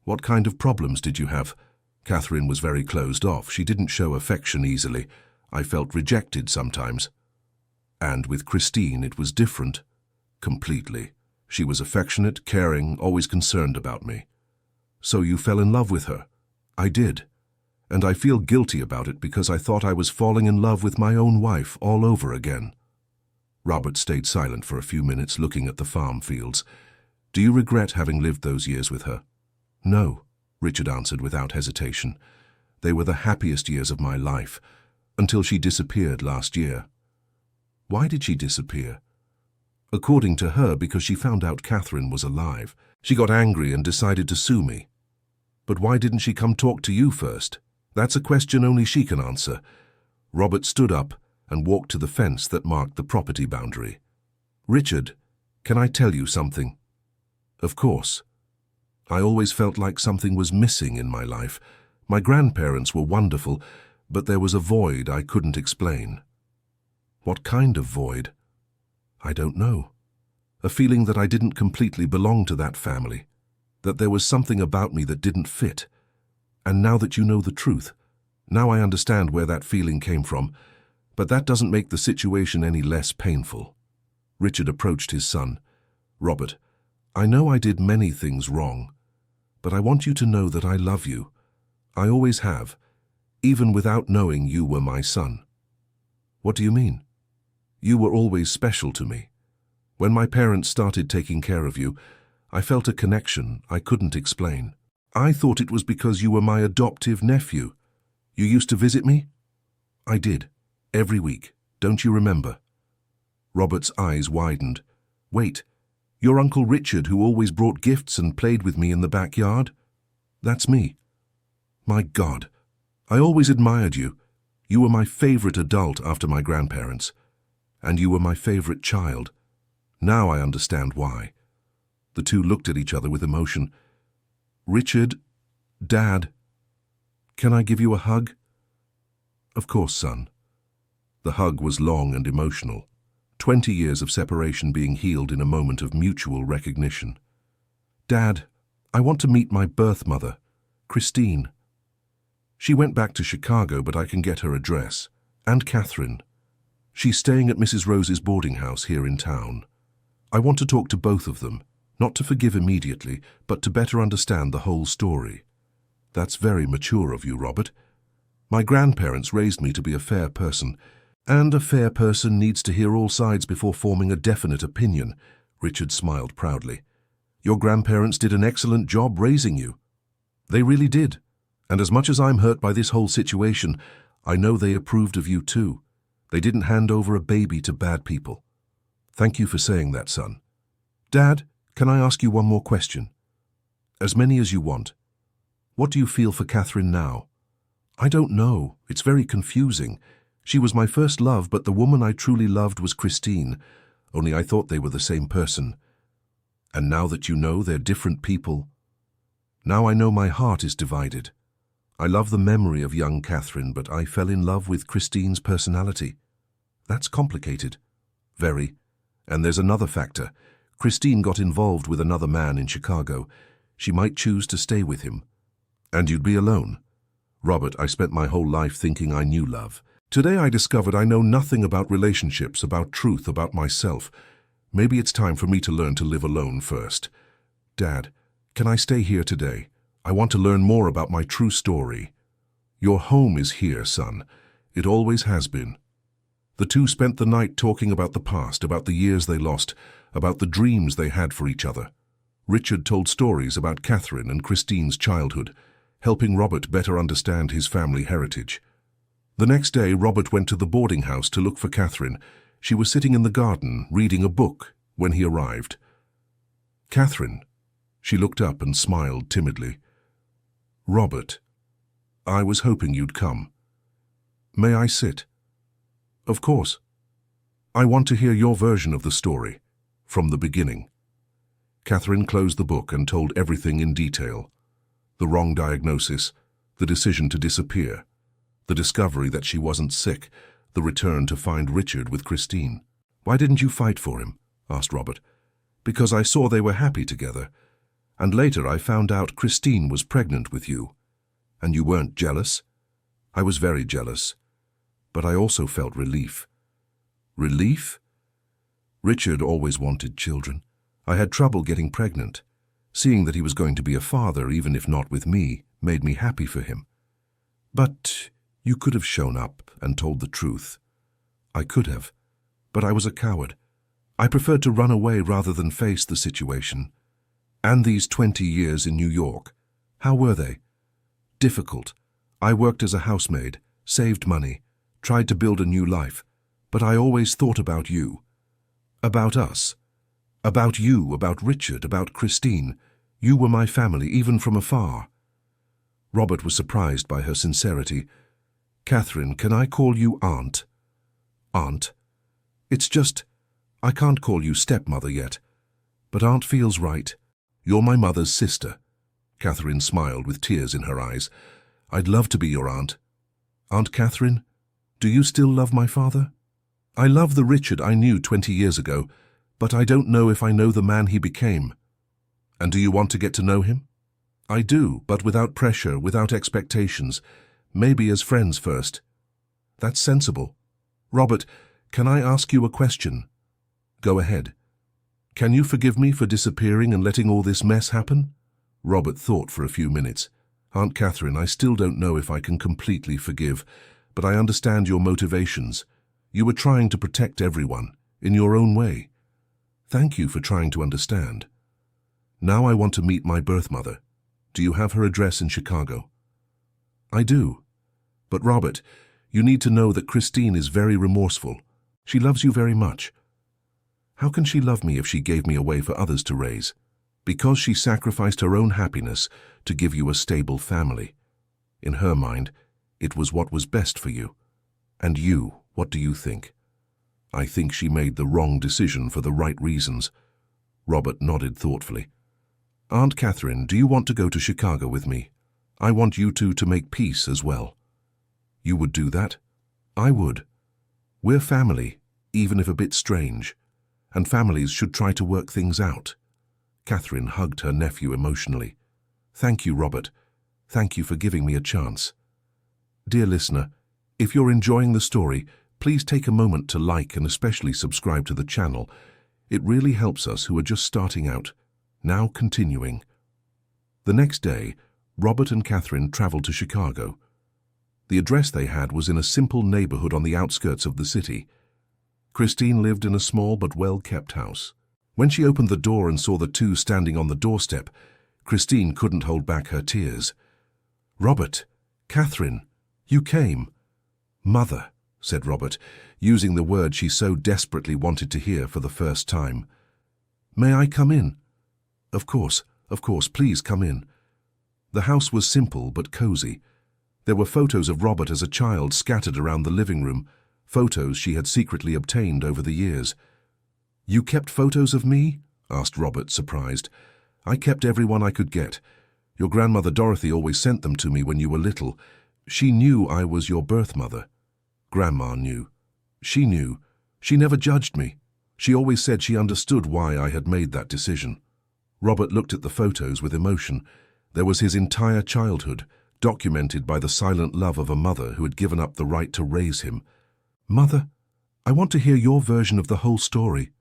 What kind of problems did you have? Catherine was very closed off. She didn't show affection easily. I felt rejected sometimes. And with Christine, it was different. Completely. She was affectionate, caring, always concerned about me. So you fell in love with her? I did. And I feel guilty about it because I thought I was falling in love with my own wife all over again. Robert stayed silent for a few minutes, looking at the farm fields. Do you regret having lived those years with her? No, Richard answered without hesitation. They were the happiest years of my life, until she disappeared last year. Why did she disappear? According to her, because she found out Catherine was alive. She got angry and decided to sue me. But why didn't she come talk to you first? That's a question only she can answer. Robert stood up, and walked to the fence that marked the property boundary. "Richard, can I tell you something?" "Of course." I always felt like something was missing in my life. My grandparents were wonderful, but there was a void I couldn't explain. What kind of void? I don't know. A feeling that I didn't completely belong to that family, that there was something about me that didn't fit. And now that you know the truth, now I understand where that feeling came from, but that doesn't make the situation any less painful. Richard approached his son. "Robert, I know I did many things wrong, but I want you to know that I love you. I always have, even without knowing you were my son." "What do you mean?" "You were always special to me. When my parents started taking care of you, I felt a connection I couldn't explain. I thought it was because you were my adoptive nephew. You used to visit me?" "I did. Every week. Don't you remember?" Robert's eyes widened. "Wait, your Uncle Richard who always brought gifts and played with me in the backyard? That's me. My God, I always admired you. You were my favorite adult after my grandparents. And you were my favorite child. Now I understand why." The two looked at each other with emotion. "Richard, Dad, can I give you a hug?" "Of course, son." The hug was long and emotional, 20 years of separation being healed in a moment of mutual recognition. "Dad, I want to meet my birth mother, Christine. She went back to Chicago, but I can get her address. And Catherine. She's staying at Mrs. Rose's boarding house here in town. I want to talk to both of them, not to forgive immediately, but to better understand the whole story." "That's very mature of you, Robert. My grandparents raised me to be a fair person, and a fair person needs to hear all sides before forming a definite opinion." Richard smiled proudly. "Your grandparents did an excellent job raising you. They really did. And as much as I'm hurt by this whole situation, I know they approved of you too. They didn't hand over a baby to bad people. Thank you for saying that, son. Dad, can I ask you one more question?" "As many as you want." "What do you feel for Catherine now?" "I don't know. It's very confusing. She was my first love, but the woman I truly loved was Christine, only I thought they were the same person. And now that you know they're different people, now I know my heart is divided. I love the memory of young Catherine, but I fell in love with Christine's personality. That's complicated. Very. And there's another factor. Christine got involved with another man in Chicago. She might choose to stay with him. And you'd be alone. Robert, I spent my whole life thinking I knew love. Today I discovered I know nothing about relationships, about truth, about myself. Maybe it's time for me to learn to live alone first. Dad, can I stay here today? I want to learn more about my true story." "Your home is here, son. It always has been." The two spent the night talking about the past, about the years they lost, about the dreams they had for each other. Richard told stories about Catherine and Christine's childhood, helping Robert better understand his family heritage. The next day, Robert went to the boarding house to look for Catherine. She was sitting in the garden, reading a book, when he arrived. "Catherine." She looked up and smiled timidly. "Robert, I was hoping you'd come. May I sit?" "Of course. I want to hear your version of the story, from the beginning." Catherine closed the book and told everything in detail. The wrong diagnosis, the decision to disappear, the discovery that she wasn't sick, the return to find Richard with Christine. "Why didn't you fight for him?" asked Robert. "Because I saw they were happy together. And later I found out Christine was pregnant with you. And you weren't jealous?" "I was very jealous. But I also felt relief." "Relief?" "Richard always wanted children. I had trouble getting pregnant. Seeing that he was going to be a father, even if not with me, made me happy for him." "But you could have shown up and told the truth." "I could have. But I was a coward. I preferred to run away rather than face the situation." "And these 20 years in New York, how were they?" "Difficult. I worked as a housemaid, saved money, tried to build a new life, but I always thought about you. About us. About you, about Richard, about Christine. You were my family, even from afar." Robert was surprised by her sincerity. "Catherine, can I call you Aunt?" Aunt. It's just, I can't call you stepmother yet, but Aunt feels right. You're my mother's sister. Catherine smiled with tears in her eyes. I'd love to be your aunt. Aunt Catherine, do you still love my father? I love the Richard I knew 20 years ago, but I don't know if I know the man he became. And do you want to get to know him? I do, but without pressure, without expectations. Maybe as friends first. That's sensible. Robert, can I ask you a question? Go ahead. Can you forgive me for disappearing and letting all this mess happen? Robert thought for a few minutes. Aunt Catherine, I still don't know if I can completely forgive, but I understand your motivations. You were trying to protect everyone, in your own way. Thank you for trying to understand. Now I want to meet my birth mother. Do you have her address in Chicago? I do. But Robert, you need to know that Christine is very remorseful. She loves you very much. How can she love me if she gave me away for others to raise? Because she sacrificed her own happiness to give you a stable family. In her mind, it was what was best for you. And you, what do you think? I think she made the wrong decision for the right reasons. Robert nodded thoughtfully. Aunt Catherine, do you want to go to Chicago with me? I want you two to make peace as well. You would do that? I would. We're family, even if a bit strange, and families should try to work things out. Catherine hugged her nephew emotionally. Thank you, Robert. Thank you for giving me a chance. Dear listener, if you're enjoying the story, please take a moment to like and especially subscribe to the channel. It really helps us who are just starting out. Now continuing. The next day, Robert and Catherine traveled to Chicago. The address they had was in a simple neighborhood on the outskirts of the city. Christine lived in a small but well-kept house. When she opened the door and saw the two standing on the doorstep, Christine couldn't hold back her tears. Robert, Catherine, you came. Mother, said Robert, using the word she so desperately wanted to hear for the first time. May I come in? Of course, please come in. The house was simple but cozy. There were photos of Robert as a child scattered around the living room, photos she had secretly obtained over the years. You kept photos of me? Asked Robert, surprised. I kept everyone I could get. Your grandmother Dorothy always sent them to me when you were little. She knew I was your birth mother. Grandma knew. She knew. She never judged me. She always said she understood why I had made that decision. Robert looked at the photos with emotion. There was his entire childhood, documented by the silent love of a mother who had given up the right to raise him. Mother, I want to hear your version of the whole story.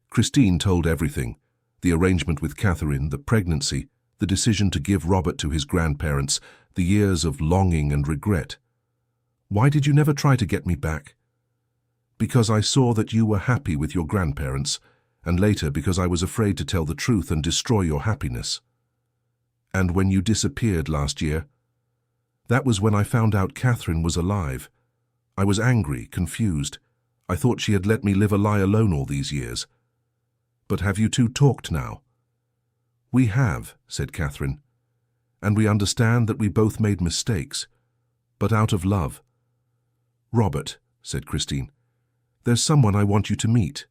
Christine told everything. The arrangement with Catherine, the pregnancy, the decision to give Robert to his grandparents, the years of longing and regret. Why did you never try to get me back? Because I saw that you were happy with your grandparents, and later because I was afraid to tell the truth and destroy your happiness. And when you disappeared last year, that was when I found out Catherine was alive. I was angry, confused. I thought she had let me live a lie alone all these years. But have you two talked now? We have, said Catherine, and we understand that we both made mistakes, but out of love. Robert, said Christine, there's someone I want you to meet.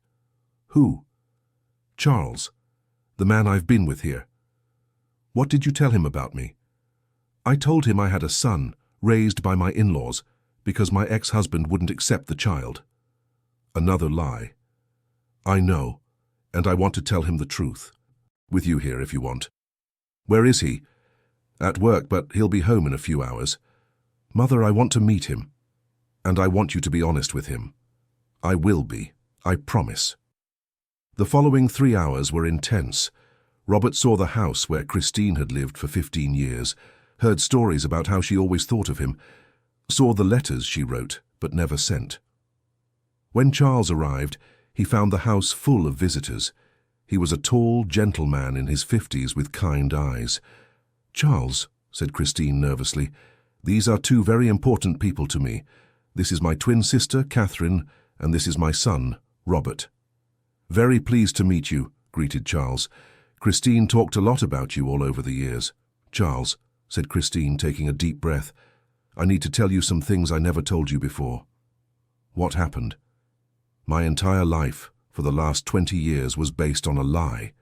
Who? Charles, the man I've been with here. What did you tell him about me? I told him I had a son, raised by my in-laws, because my ex-husband wouldn't accept the child. Another lie. I know, and I want to tell him the truth. With you here if you want. Where is he? At work, but he'll be home in a few hours. Mother, I want to meet him. And I want you to be honest with him. I will be. I promise. The following 3 hours were intense. Robert saw the house where Christine had lived for 15 years, heard stories about how she always thought of him, saw the letters she wrote but never sent. When Charles arrived, he found the house full of visitors. He was a tall, gentle man in his 50s with kind eyes. Charles, said Christine nervously, these are two very important people to me. This is my twin sister, Catherine, and this is my son, Robert. Very pleased to meet you, greeted Charles. Christine talked a lot about you all over the years. Charles, said Christine, taking a deep breath, I need to tell you some things I never told you before. What happened? My entire life, for the last 20 years, was based on a lie,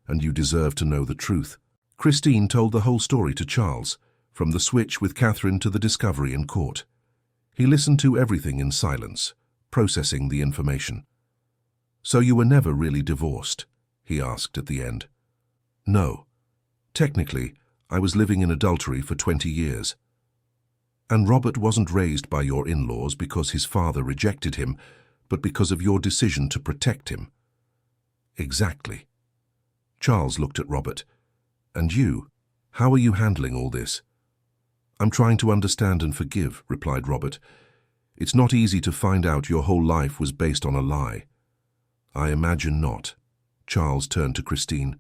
and you deserve to know the truth. Christine told the whole story to Charles, from the switch with Catherine to the discovery in court. He listened to everything in silence, processing the information. So you were never really divorced? He asked at the end. No. Technically, I was living in adultery for 20 years. And Robert wasn't raised by your in-laws because his father rejected him, but because of your decision to protect him. Exactly. Charles looked at Robert. And you? How are you handling all this? I'm trying to understand and forgive, replied Robert. It's not easy to find out your whole life was based on a lie. I imagine not. Charles turned to Christine.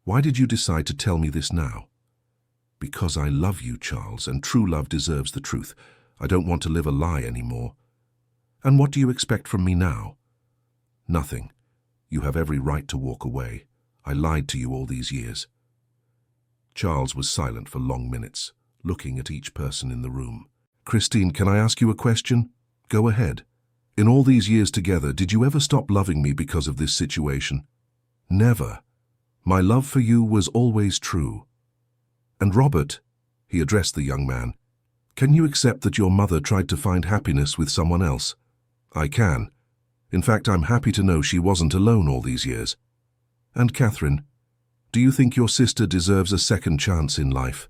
Why did you decide to tell me this now? Because I love you, Charles, and true love deserves the truth. I don't want to live a lie anymore. And what do you expect from me now? Nothing. You have every right to walk away. I lied to you all these years. Charles was silent for long minutes, looking at each person in the room. Christine, can I ask you a question? Go ahead. In all these years together, did you ever stop loving me because of this situation? Never. My love for you was always true. And Robert, he addressed the young man, can you accept that your mother tried to find happiness with someone else? I can. In fact, I'm happy to know she wasn't alone all these years. And Catherine, do you think your sister deserves a second chance in life?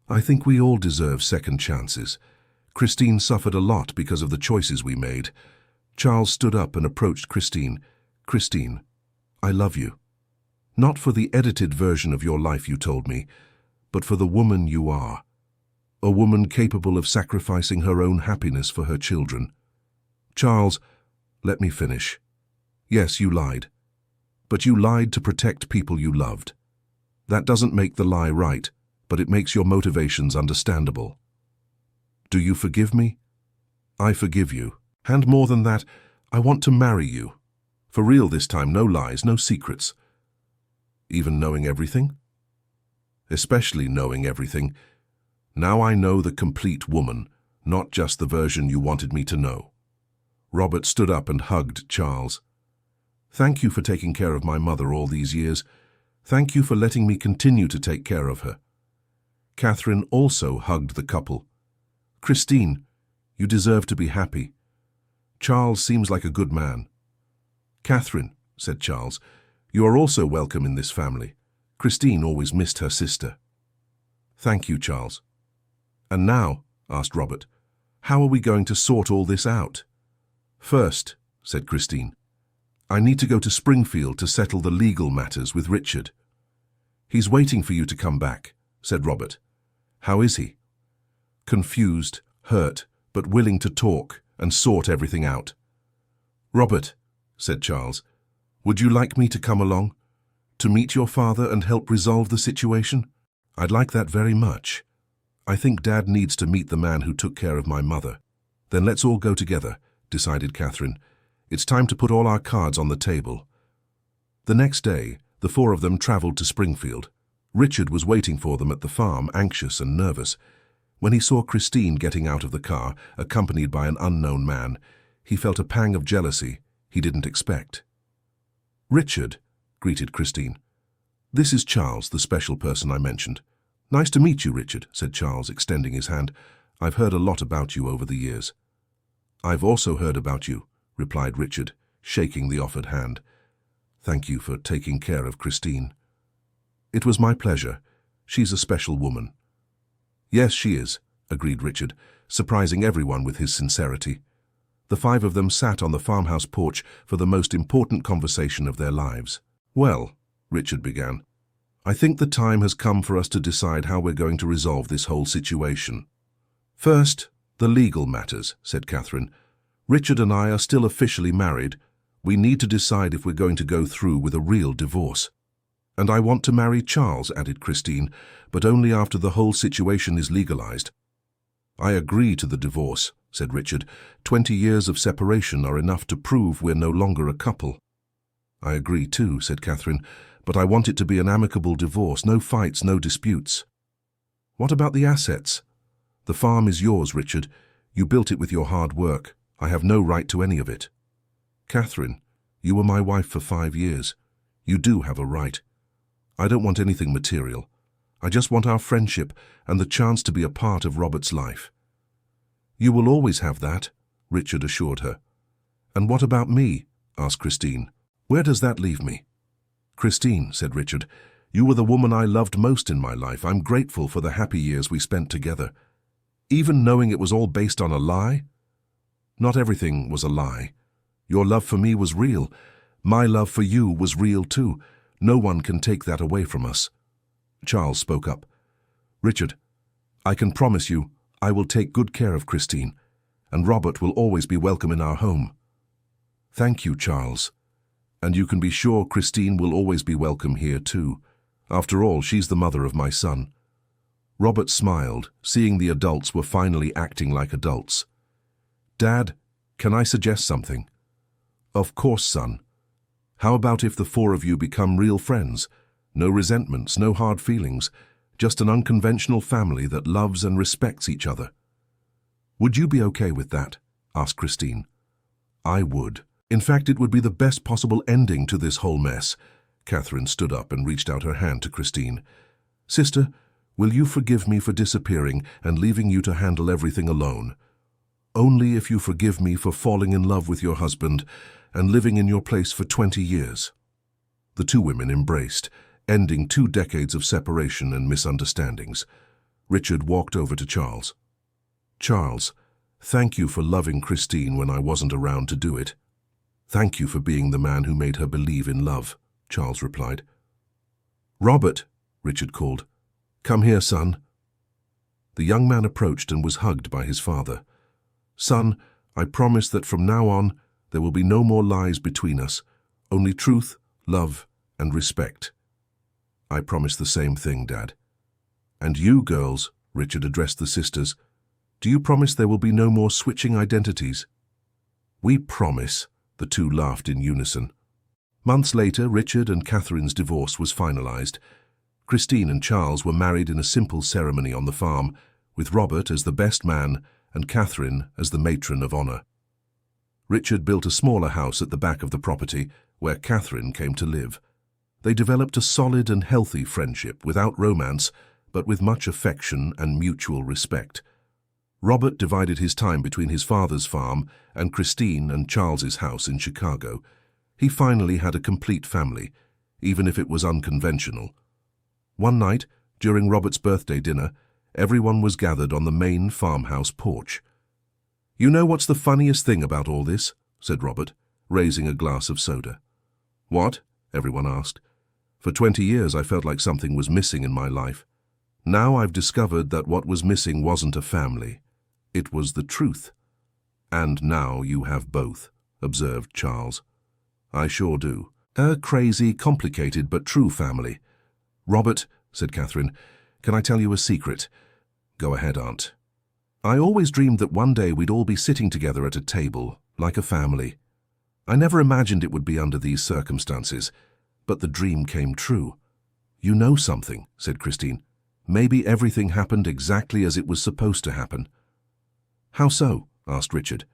I think we all deserve second chances. Christine suffered a lot because of the choices we made. Charles stood up and approached Christine. Christine, I love you. Not for the edited version of your life you told me, but for the woman you are. A woman capable of sacrificing her own happiness for her children. Charles, let me finish. Yes, you lied. But you lied to protect people you loved. That doesn't make the lie right, but it makes your motivations understandable. Do you forgive me? I forgive you. And more than that, I want to marry you. For real this time, no lies, no secrets. Even knowing everything? Especially knowing everything. Now I know the complete woman, not just the version you wanted me to know. Robert stood up and hugged Charles. Thank you for taking care of my mother all these years. Thank you for letting me continue to take care of her. Catherine also hugged the couple. Christine, you deserve to be happy. Charles seems like a good man. Catherine, said Charles, you are also welcome in this family. Christine always missed her sister. Thank you, Charles. And now, asked Robert, how are we going to sort all this out? First, said Christine, I need to go to Springfield to settle the legal matters with Richard. He's waiting for you to come back, said Robert. How is he? Confused, hurt, but willing to talk and sort everything out. Robert, said Charles, would you like me to come along? To meet your father and help resolve the situation? I'd like that very much. I think Dad needs to meet the man who took care of my mother. Then let's all go together, decided Catherine. It's time to put all our cards on the table. The next day, the four of them traveled to Springfield. Richard was waiting for them at the farm, anxious and nervous. When he saw Christine getting out of the car, accompanied by an unknown man, he felt a pang of jealousy he didn't expect. Richard, greeted Christine. This is Charles, the special person I mentioned. Nice to meet you, Richard, said Charles, extending his hand. I've heard a lot about you over the years. I've also heard about you, replied Richard, shaking the offered hand. Thank you for taking care of Christine. It was my pleasure. She's a special woman. Yes, she is, agreed Richard, surprising everyone with his sincerity. The five of them sat on the farmhouse porch for the most important conversation of their lives. Well, Richard began, I think the time has come for us to decide how we're going to resolve this whole situation. First, the legal matters, said Catherine. Richard and I are still officially married. We need to decide if we're going to go through with a real divorce. And I want to marry Charles, added Christine, but only after the whole situation is legalized. I agree to the divorce, said Richard. 20 years of separation are enough to prove we're no longer a couple. I agree too, said Catherine, but I want it to be an amicable divorce, no fights, no disputes. What about the assets? The farm is yours, Richard. You built it with your hard work. I have no right to any of it. Catherine, you were my wife for 5 years. You do have a right. I don't want anything material. I just want our friendship and the chance to be a part of Robert's life." "You will always have that," Richard assured her. "And what about me?" asked Christine. "Where does that leave me?" "Christine," said Richard, "you were the woman I loved most in my life. I'm grateful for the happy years we spent together. Even knowing it was all based on a lie?" "Not everything was a lie. Your love for me was real. My love for you was real too. No one can take that away from us." Charles spoke up. "Richard, I can promise you I will take good care of Christine, and Robert will always be welcome in our home." "Thank you, Charles. And you can be sure Christine will always be welcome here too. After all, she's the mother of my son." Robert smiled, seeing the adults were finally acting like adults. "Dad, can I suggest something?" "Of course, son. How about if the 4 of you become real friends? No resentments, no hard feelings, just an unconventional family that loves and respects each other." "Would you be okay with that?" asked Christine. "I would. In fact, it would be the best possible ending to this whole mess." Catherine stood up and reached out her hand to Christine. "Sister, will you forgive me for disappearing and leaving you to handle everything alone? Only if you forgive me for falling in love with your husband and living in your place for 20 years. The 2 women embraced, ending 2 decades of separation and misunderstandings. Richard walked over to Charles. "Charles, thank you for loving Christine when I wasn't around to do it." "Thank you for being the man who made her believe in love," Charles replied. "Robert," Richard called. "Come here, son." The young man approached and was hugged by his father. "Son, I promise that from now on, there will be no more lies between us, only truth, love, and respect." "I promise the same thing, Dad." "And you, girls," Richard addressed the sisters, "do you promise there will be no more switching identities?" "We promise," the 2 laughed in unison. Months later, Richard and Catherine's divorce was finalized. Christine and Charles were married in a simple ceremony on the farm, with Robert as the best man and Catherine as the matron of honor. Richard built a smaller house at the back of the property, where Catherine came to live. They developed a solid and healthy friendship without romance, but with much affection and mutual respect. Robert divided his time between his father's farm and Christine and Charles's house in Chicago. He finally had a complete family, even if it was unconventional. One night, during Robert's birthday dinner, everyone was gathered on the main farmhouse porch. "You know what's the funniest thing about all this?" said Robert, raising a glass of soda. "What?" everyone asked. "For 20 years I felt like something was missing in my life. Now I've discovered that what was missing wasn't a family. It was the truth." "And now you have both," observed Charles. "I sure do. A crazy, complicated but true family." "Robert," said Catherine, "can I tell you a secret?" "Go ahead, Aunt." "I always dreamed that one day we'd all be sitting together at a table, like a family. I never imagined it would be under these circumstances, but the dream came true." "You know something," said Christine. "Maybe everything happened exactly as it was supposed to happen." "How so?" asked Richard.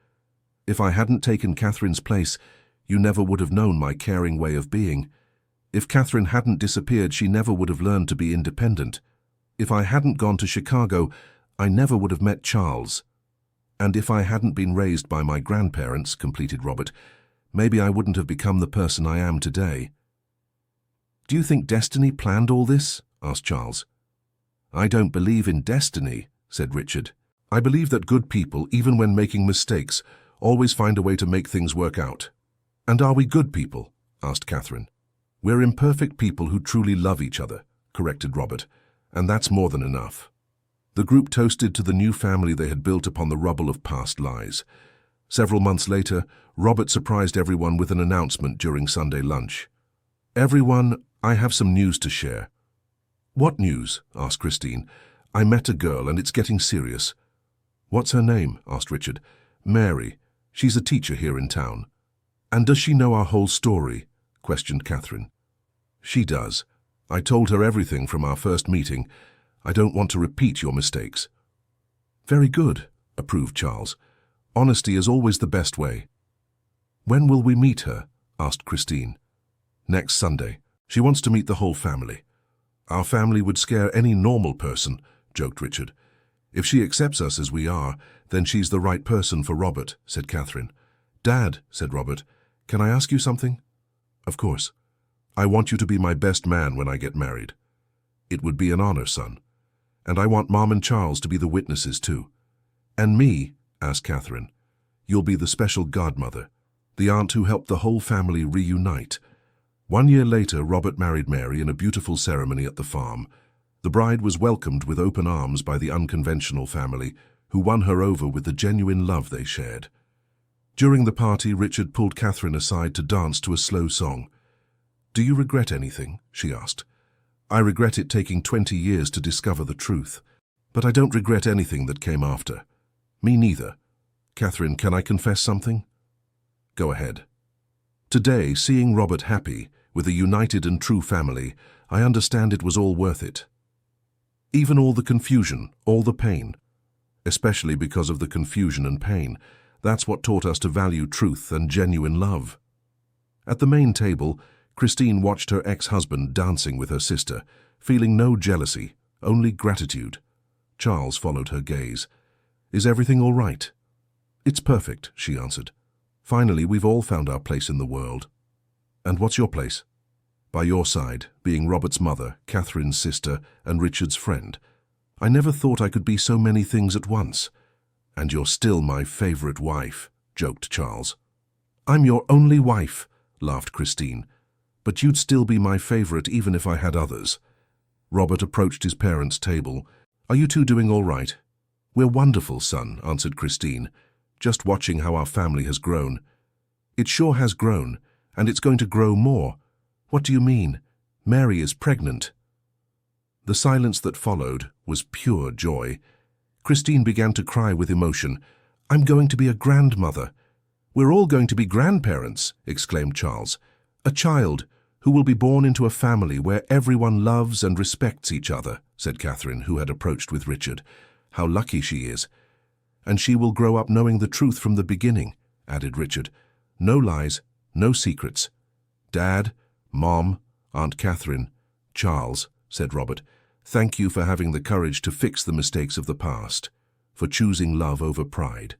"If I hadn't taken Catherine's place, you never would have known my caring way of being. If Catherine hadn't disappeared, she never would have learned to be independent. If I hadn't gone to Chicago, I never would have met Charles. And if I hadn't been raised by my grandparents," completed Robert, "maybe I wouldn't have become the person I am today." "Do you think destiny planned all this?" asked Charles. "I don't believe in destiny," said Richard. "I believe that good people, even when making mistakes, always find a way to make things work out." "And are we good people?" asked Catherine. "We're imperfect people who truly love each other," corrected Robert, "and that's more than enough." The group toasted to the new family they had built upon the rubble of past lies. Several months later, Robert surprised everyone with an announcement during Sunday lunch. "Everyone, I have some news to share." "What news?" asked Christine. "I met a girl and it's getting serious." "What's her name?" asked Richard. "Mary. She's a teacher here in town." "And does she know our whole story?" questioned Catherine. "She does. I told her everything from our first meeting. I don't want to repeat your mistakes." "Very good," approved Charles. Honesty is always the best way. When will we meet her? Asked Christine. Next Sunday. She wants to meet the whole family. Our family would scare any normal person, joked Richard. If she accepts us as we are, then she's the right person for Robert, said Catherine. Dad, said Robert, can I ask you something? Of course. I want you to be my best man when I get married. It would be an honor, son. And I want Mom and Charles to be the witnesses too. And me, asked Catherine. You'll be the special godmother, the aunt who helped the whole family reunite. 1 year later, Robert married Mary in a beautiful ceremony at the farm. The bride was welcomed with open arms by the unconventional family, who won her over with the genuine love they shared. During the party, Richard pulled Catherine aside to dance to a slow song. Do you regret anything? She asked. I regret it taking 20 years to discover the truth. But I don't regret anything that came after. Me neither. Catherine, can I confess something? Go ahead. Today, seeing Robert happy, with a united and true family, I understand it was all worth it. Even all the confusion, all the pain. Especially because of the confusion and pain. That's what taught us to value truth and genuine love. At the main table, Christine watched her ex-husband dancing with her sister, feeling no jealousy, only gratitude. Charles followed her gaze. Is everything all right? It's perfect, she answered. Finally, we've all found our place in the world. And what's your place? By your side, being Robert's mother, Catherine's sister, and Richard's friend. I never thought I could be so many things at once. And you're still my favorite wife, joked Charles. I'm your only wife, laughed Christine. But you'd still be my favorite even if I had others. Robert approached his parents' table. Are you two doing all right? We're wonderful, son, answered Christine, just watching how our family has grown. It sure has grown, and it's going to grow more. What do you mean? Mary is pregnant. The silence that followed was pure joy. Christine began to cry with emotion. I'm going to be a grandmother. We're all going to be grandparents, exclaimed Charles. A child who will be born into a family where everyone loves and respects each other, said Catherine, who had approached with Richard. How lucky she is. And she will grow up knowing the truth from the beginning, added Richard. No lies, no secrets. Dad, Mom, Aunt Catherine, Charles, said Robert, thank you for having the courage to fix the mistakes of the past, for choosing love over pride.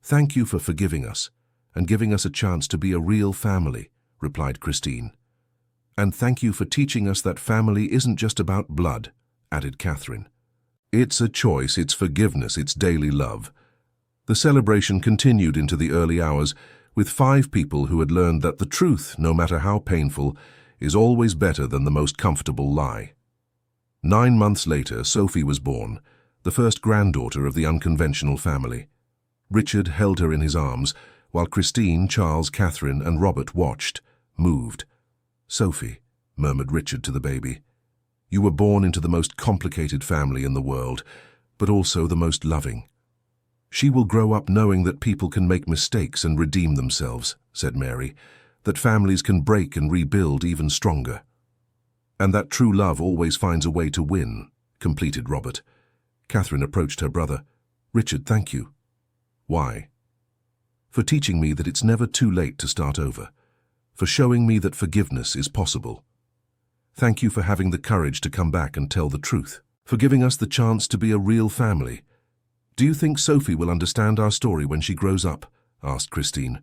Thank you for forgiving us and giving us a chance to be a real family, replied Christine. And thank you for teaching us that family isn't just about blood, added Catherine. It's a choice, it's forgiveness, it's daily love. The celebration continued into the early hours with 5 people who had learned that the truth, no matter how painful, is always better than the most comfortable lie. 9 months later, Sophie was born, the first granddaughter of the unconventional family. Richard held her in his arms, while Christine, Charles, Catherine, and Robert watched, moved. Sophie, murmured Richard to the baby, you were born into the most complicated family in the world, but also the most loving. She will grow up knowing that people can make mistakes and redeem themselves, said Mary, that families can break and rebuild even stronger. And that true love always finds a way to win, completed Robert. Catherine approached her brother. Richard, thank you. Why? For teaching me that it's never too late to start over, for showing me that forgiveness is possible. Thank you for having the courage to come back and tell the truth, for giving us the chance to be a real family. Do you think Sophie will understand our story when she grows up? Asked Christine.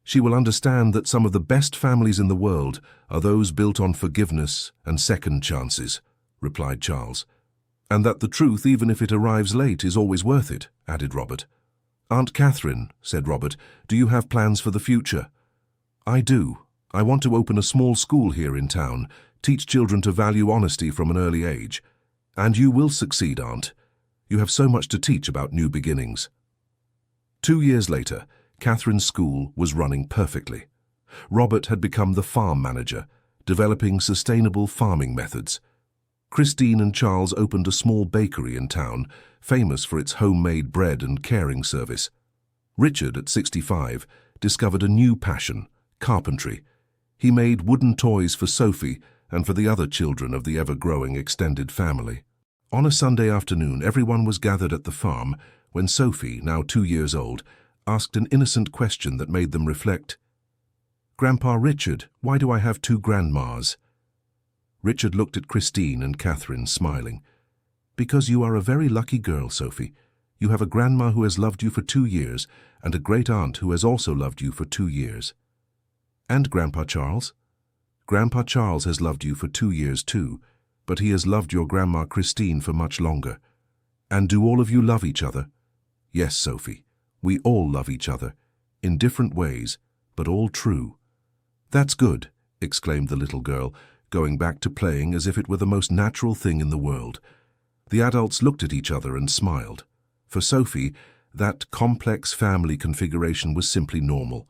She will understand that some of the best families in the world are those built on forgiveness and second chances, replied Charles. And that the truth, even if it arrives late, is always worth it, added Robert. Aunt Catherine, said Robert, do you have plans for the future? I do. I want to open a small school here in town, teach children to value honesty from an early age. And you will succeed, Aunt. You have so much to teach about new beginnings. 2 years later, Catherine's school was running perfectly. Robert had become the farm manager, developing sustainable farming methods. Christine and Charles opened a small bakery in town, famous for its homemade bread and caring service. Richard, at 65, discovered a new passion, carpentry. He made wooden toys for Sophie and for the other children of the ever-growing extended family. On a Sunday afternoon, everyone was gathered at the farm, when Sophie, now 2 years old, asked an innocent question that made them reflect. "Grandpa Richard, why do I have 2 grandmas?" Richard looked at Christine and Catherine, smiling. "Because you are a very lucky girl, Sophie. You have a grandma who has loved you for 2 years and a great-aunt who has also loved you for 2 years. And Grandpa Charles? Grandpa Charles has loved you for 2 years too, but he has loved your Grandma Christine for much longer. And do all of you love each other?" "Yes, Sophie, we all love each other, in different ways, but all true." "That's good," exclaimed the little girl, going back to playing as if it were the most natural thing in the world. The adults looked at each other and smiled. For Sophie, that complex family configuration was simply normal.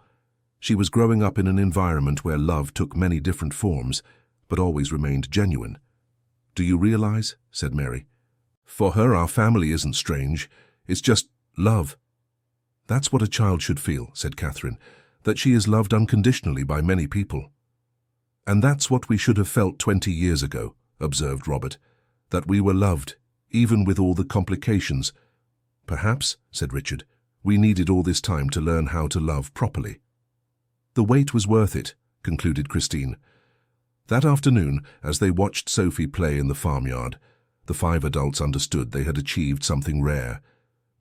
She was growing up in an environment where love took many different forms, but always remained genuine. "Do you realize?" said Mary. "For her, our family isn't strange. It's just love." "That's what a child should feel," said Catherine, "that she is loved unconditionally by many people." "And that's what we should have felt 20 years ago," observed Robert, "that we were loved, even with all the complications." "Perhaps," said Richard, "we needed all this time to learn how to love properly." "The wait was worth it," concluded Christine. That afternoon, as they watched Sophie play in the farmyard, the 5 adults understood they had achieved something rare,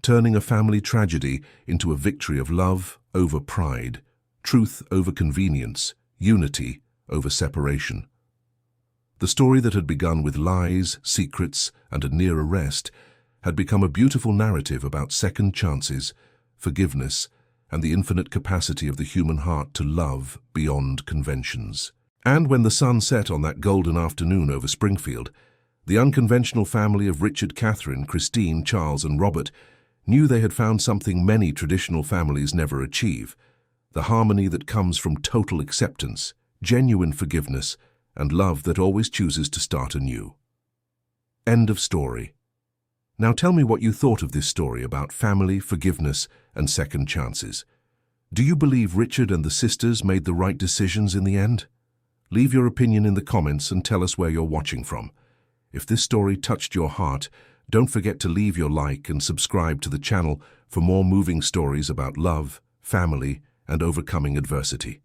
turning a family tragedy into a victory of love over pride, truth over convenience, unity over separation. The story that had begun with lies, secrets, and a near arrest had become a beautiful narrative about second chances, forgiveness, and the infinite capacity of the human heart to love beyond conventions. And when the sun set on that golden afternoon over Springfield, the unconventional family of Richard, Catherine, Christine, Charles, and Robert knew they had found something many traditional families never achieve: the harmony that comes from total acceptance, genuine forgiveness, and love that always chooses to start anew. End of story. Now tell me what you thought of this story about family, forgiveness, and second chances. Do you believe Richard and the sisters made the right decisions in the end? Leave your opinion in the comments and tell us where you're watching from. If this story touched your heart, don't forget to leave your like and subscribe to the channel for more moving stories about love, family, and overcoming adversity.